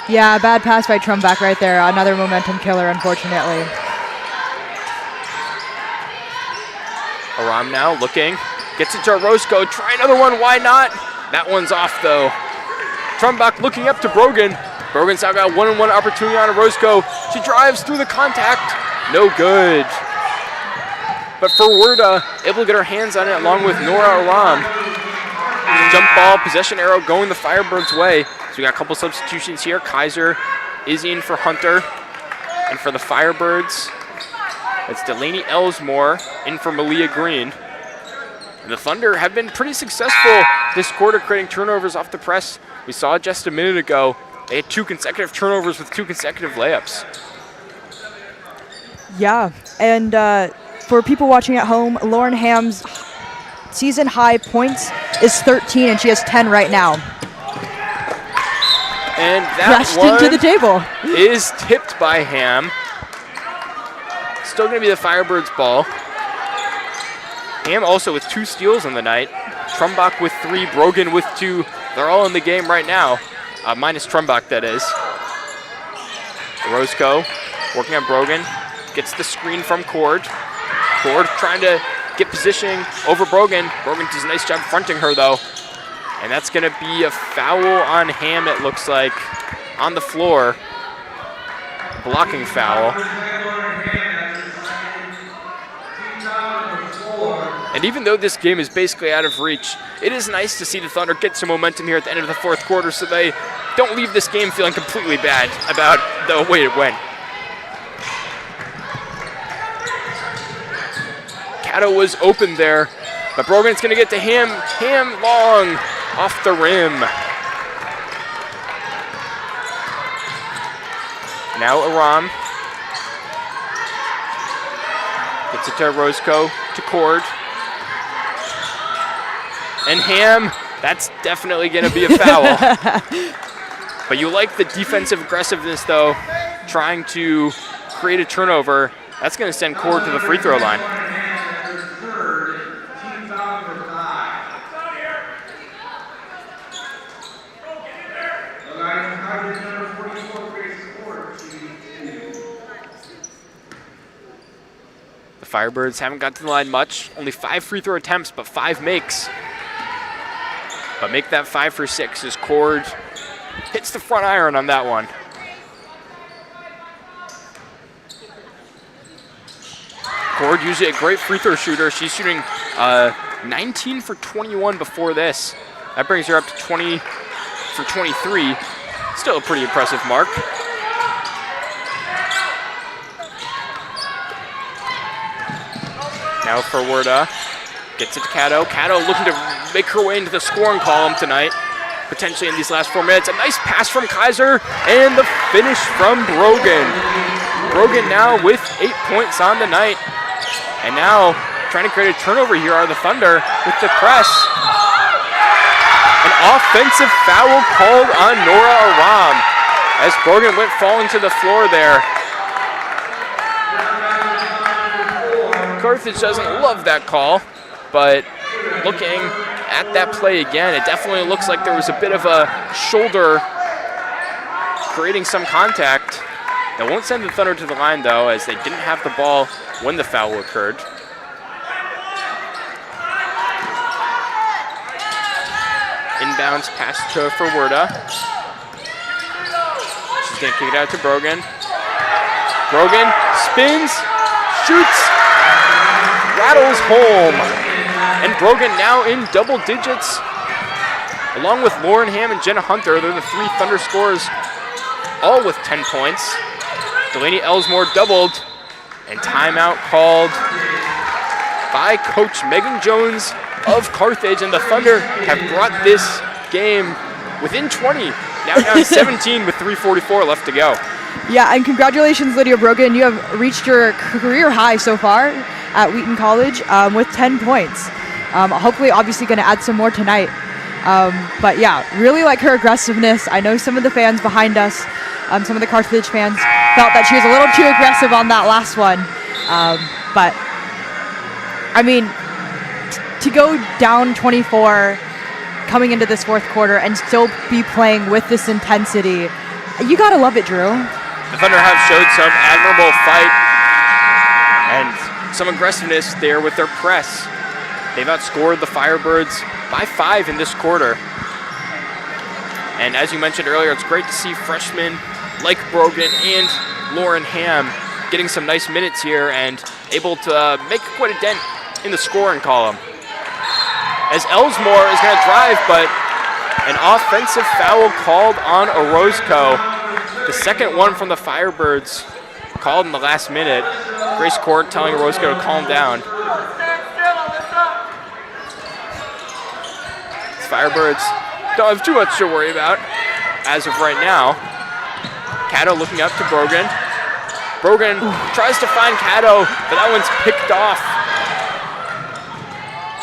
Yeah, bad pass by Trumbeck right there. Another momentum killer, unfortunately. Aram now looking. Gets it to Orozco. Try another one. Why not? That one's off, though. Trumbeck looking up to Brogan. Brogan's now got a 1-on-1 opportunity on Orozco. She drives through the contact. No good. But Furwerda able to get her hands on it along with Nora Aram. Jump ball, possession arrow going the Firebirds' way. So we got a couple substitutions here. Kaiser is in for Hunter. And for the Firebirds, it's Delaney Elsmore in for Malia Green. And the Thunder have been pretty successful this quarter creating turnovers off the press. We saw it just a minute ago. They had 2 consecutive turnovers with 2 consecutive layups. Yeah, and for people watching at home, Lauren Ham's season high points is 13, and she has 10 right now. And that crashed one into the table. Is tipped by Ham. Still going to be the Firebirds' ball. Ham also with 2 steals on the night. Trumbeck with 3, Brogan with 2. They're all in the game right now. Minus Trumbeck, that is. Orozco working on Brogan. Gets the screen from Cord. Cord trying to get positioning over Brogan. Brogan does a nice job fronting her, though. And that's going to be a foul on Ham, it looks like, on the floor. Blocking foul. And even though this game is basically out of reach, it is nice to see the Thunder get some momentum here at the end of the 4th quarter so they don't leave this game feeling completely bad about the way it went. Cato was open there, but Brogan's going to get to Ham. Ham long off the rim. Now Aram gets it to Roscoe, to Cord. And Ham, that's definitely going to be a foul. But you like the defensive aggressiveness, though, trying to create a turnover. That's going to send Cord to the free throw line. The Firebirds haven't got to the line much. Only 5 free throw attempts, but 5 makes. But make that 5 for 6 as Cord hits the front iron on that one. Cord, usually a great free throw shooter. She's shooting 19 for 21 before this. That brings her up to 20 for 23. Still a pretty impressive mark. Now for Werda. Gets it to Cato. Cato looking to make her way into the scoring column tonight, potentially in these last 4 minutes. A nice pass from Kaiser, and the finish from Brogan. Brogan now with 8 points on the night. And now trying to create a turnover here are the Thunder with the press. An offensive foul called on Nora Aram as Brogan went falling to the floor there. Carthage doesn't love that call, but looking at that play again, it definitely looks like there was a bit of a shoulder creating some contact. That won't send the Thunder to the line, though, as they didn't have the ball when the foul occurred. Inbounds pass to for Werda. She's going to kick it out to Brogan. Brogan spins, shoots, rattles home. And Brogan now in double digits. Along with Lauren Ham and Jenna Hunter, they're the 3 Thunder scorers, all with 10 points. Delaney Elsmore doubled, and timeout called by Coach Megan Jones of Carthage, and the Thunder have brought this game within 20, now down 17 with 3:44 left to go. Yeah, and congratulations, Lydia Brogan. You have reached your career high so far at Wheaton College with 10 points. Hopefully, obviously, going to add some more tonight. But yeah, really like her aggressiveness. I know some of the fans behind us, some of the Carthage fans, felt that she was a little too aggressive on that last one. But, I mean, to go down 24 coming into this fourth quarter and still be playing with this intensity, you got to love it, Drew. The Thunder have showed some admirable fight and some aggressiveness there with their press. They've outscored the Firebirds by 5 in this quarter. And as you mentioned earlier, it's great to see freshmen like Brogan and Lauren Ham getting some nice minutes here and able to make quite a dent in the scoring column. As Elsmore is going to drive, but an offensive foul called on Orozco. The second one from the Firebirds called in the last minute. Grace Court telling Orozco to calm down. Firebirds don't have too much to worry about as of right now. Cato looking up to Brogan. Brogan tries to find Cato, but that one's picked off.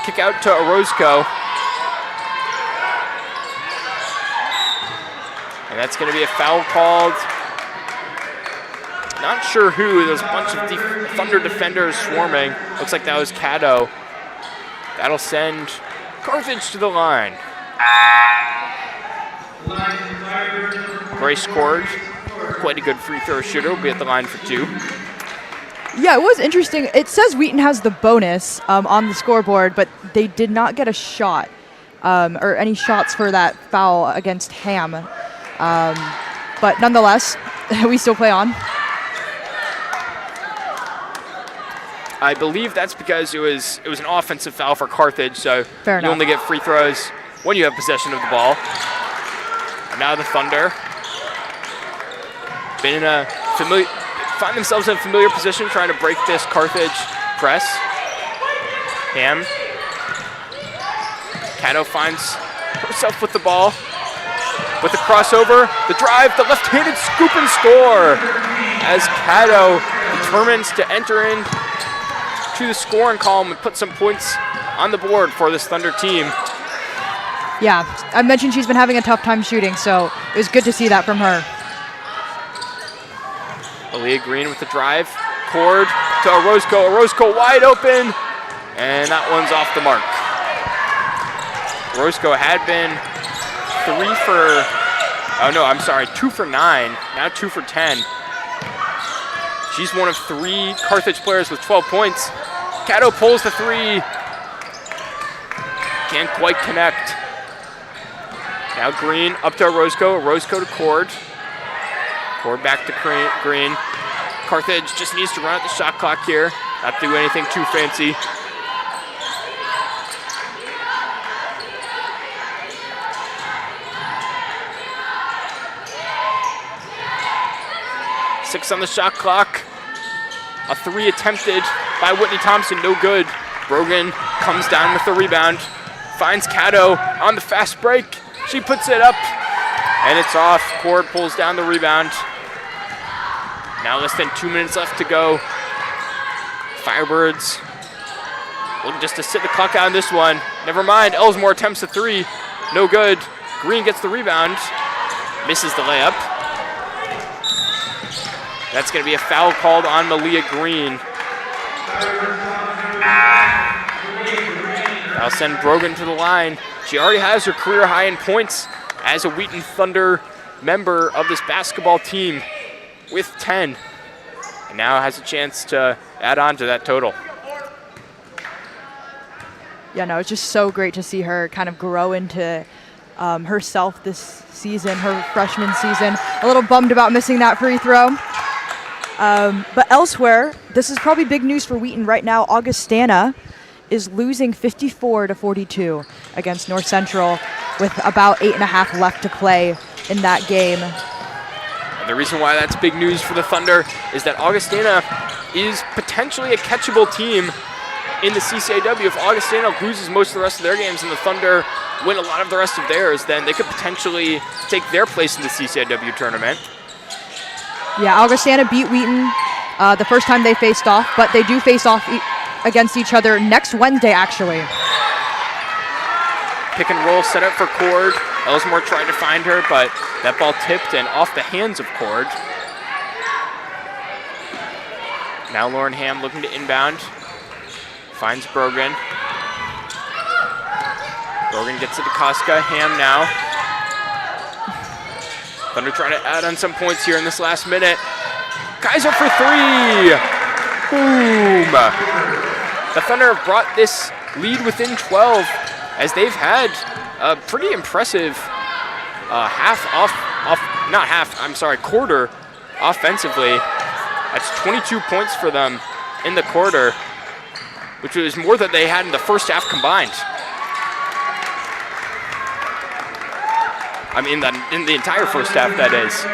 Kick out to Orozco. And that's going to be a foul called. Not sure who. There's a bunch of Thunder defenders swarming. Looks like that was Cato. That'll send Carthage to the line. Grace Cord, quite a good free throw shooter, will be at the line for 2. Yeah, it was interesting. It says Wheaton has the bonus on the scoreboard, but they did not get a shot or any shots for that foul against Ham. But nonetheless, we still play on. I believe that's because it was an offensive foul for Carthage, so Fair you enough. only get free throws when you have possession of the ball. And now the Thunder find themselves in a familiar position trying to break this Carthage press. Ham. Cato finds herself with the ball. With the crossover, the drive, the left-handed scoop and score. As Cato determines to enter in to the scoring column and put some points on the board for this Thunder team. Yeah, I mentioned she's been having a tough time shooting, so it was good to see that from her. Aaliyah Green with the drive. Cord to Orozco. Orozco wide open. And that one's off the mark. Orozco had been 2 for 9. Now 2 for 10. She's one of 3 Carthage players with 12 points. Cato pulls the 3. Can't quite connect. Now Green up to Orozco. Orozco to Cord. Cord back to Green. Carthage just needs to run out the shot clock here. Not do anything too fancy. Six on the shot clock. A 3 attempted by Whitney Thompson, no good. Brogan comes down with the rebound. Finds Cato on the fast break. She puts it up, and it's off. Cord pulls down the rebound. Now less than 2 minutes left to go. Firebirds looking just to sit the clock out on this one. Never mind, Elsmore attempts a 3. No good. Green gets the rebound. Misses the layup. That's going to be a foul called on Malia Green. That'll send Brogan to the line. She already has her career high in points as a Wheaton Thunder member of this basketball team with 10. And now has a chance to add on to that total. Yeah, no, it's just so great to see her kind of grow into herself this season, her freshman season. A little bummed about missing that free throw. But elsewhere, this is probably big news for Wheaton right now. Augustana is losing 54-42 against North Central with about 8.5 left to play in that game. And the reason why that's big news for the Thunder is that Augustana is potentially a catchable team in the CCIW. If Augustana loses most of the rest of their games and the Thunder win a lot of the rest of theirs, then they could potentially take their place in the CCIW tournament. Yeah, Augustana beat Wheaton the first time they faced off, but they do face off against each other next Wednesday, actually. Pick and roll set up for Cord. Elsmore tried to find her, but that ball tipped and off the hands of Cord. Now Lauren Ham looking to inbound. Finds Brogan. Brogan gets it to Koska. Ham now. Thunder trying to add on some points here in this last minute. Kaiser for 3. Boom. The Thunder have brought this lead within 12 as they've had a pretty impressive quarter offensively. That's 22 points for them in the quarter, which was more than they had in the first half combined. I mean, in the entire first half, that is.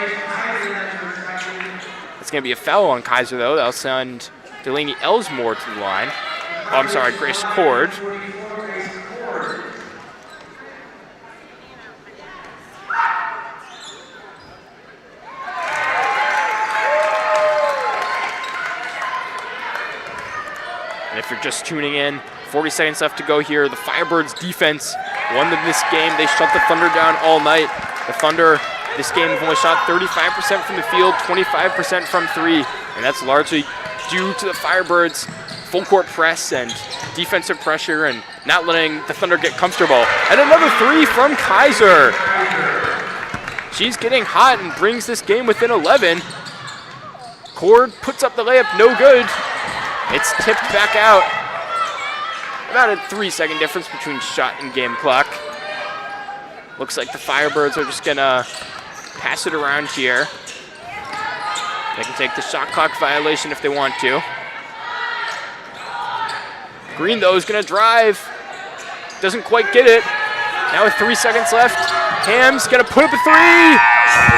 It's going to be a foul on Kaiser, though. That'll send Delaney Elsmore to the line. Oh, I'm sorry, Grace Cord. And if you're just tuning in, 40 seconds left to go here. The Firebirds defense won this game. They shut the Thunder down all night. The Thunder, this game, have only shot 35% from the field, 25% from 3. And that's largely due to the Firebirds' full court press and defensive pressure and not letting the Thunder get comfortable. And another 3 from Kaiser. She's getting hot and brings this game within 11. Cord puts up the layup, no good. It's tipped back out. About a 3-second difference between shot and game clock. Looks like the Firebirds are just gonna pass it around here. They can take the shot clock violation if they want to. Green, though, is gonna drive. Doesn't quite get it. Now with 3 seconds left, Ham's gonna put up a 3!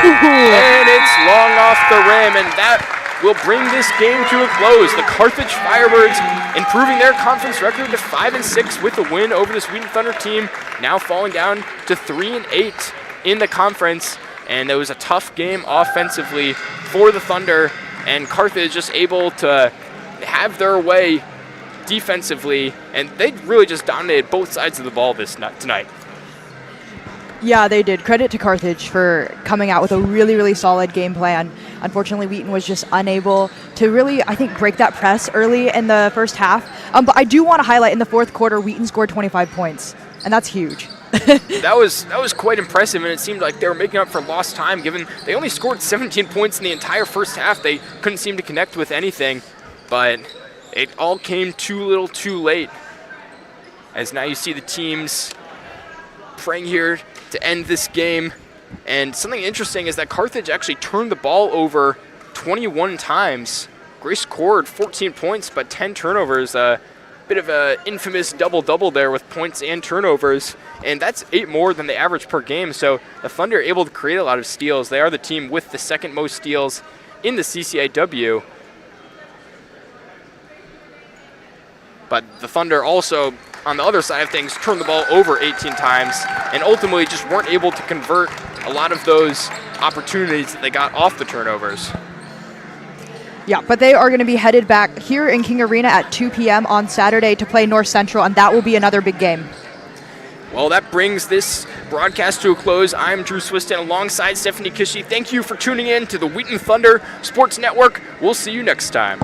And it's long off the rim, and that will bring this game to a close. The Carthage Firebirds improving their conference record to 5-6 with the win over this Wheaton Thunder team, now falling down to 3-8 in the conference. And it was a tough game offensively for the Thunder, and Carthage just able to have their way defensively, and they really just dominated both sides of the ball tonight. Yeah, they did. Credit to Carthage for coming out with a really, really solid game plan. Unfortunately, Wheaton was just unable to really, I think, break that press early in the first half. But I do want to highlight in the fourth quarter, Wheaton scored 25 points, and that's huge. That was quite impressive, and it seemed like they were making up for lost time, given they only scored 17 points in the entire first half. They couldn't seem to connect with anything, but it all came too little too late, as now you see the teams praying here to end this game. And something interesting is that Carthage actually turned the ball over 21 times. Grace scored 14 points, but 10 turnovers. Bit of an infamous double-double there with points and turnovers, and that's 8 more than the average per game. So the Thunder are able to create a lot of steals. They are the team with the second most steals in the CCIW. But the Thunder also, on the other side of things, turned the ball over 18 times and ultimately just weren't able to convert a lot of those opportunities that they got off the turnovers. Yeah, but they are going to be headed back here in King Arena at 2 p.m. on Saturday to play North Central, and that will be another big game. Well, that brings this broadcast to a close. I'm Drew Swiston alongside Stephanie Kishi. Thank you for tuning in to the Wheaton Thunder Sports Network. We'll see you next time.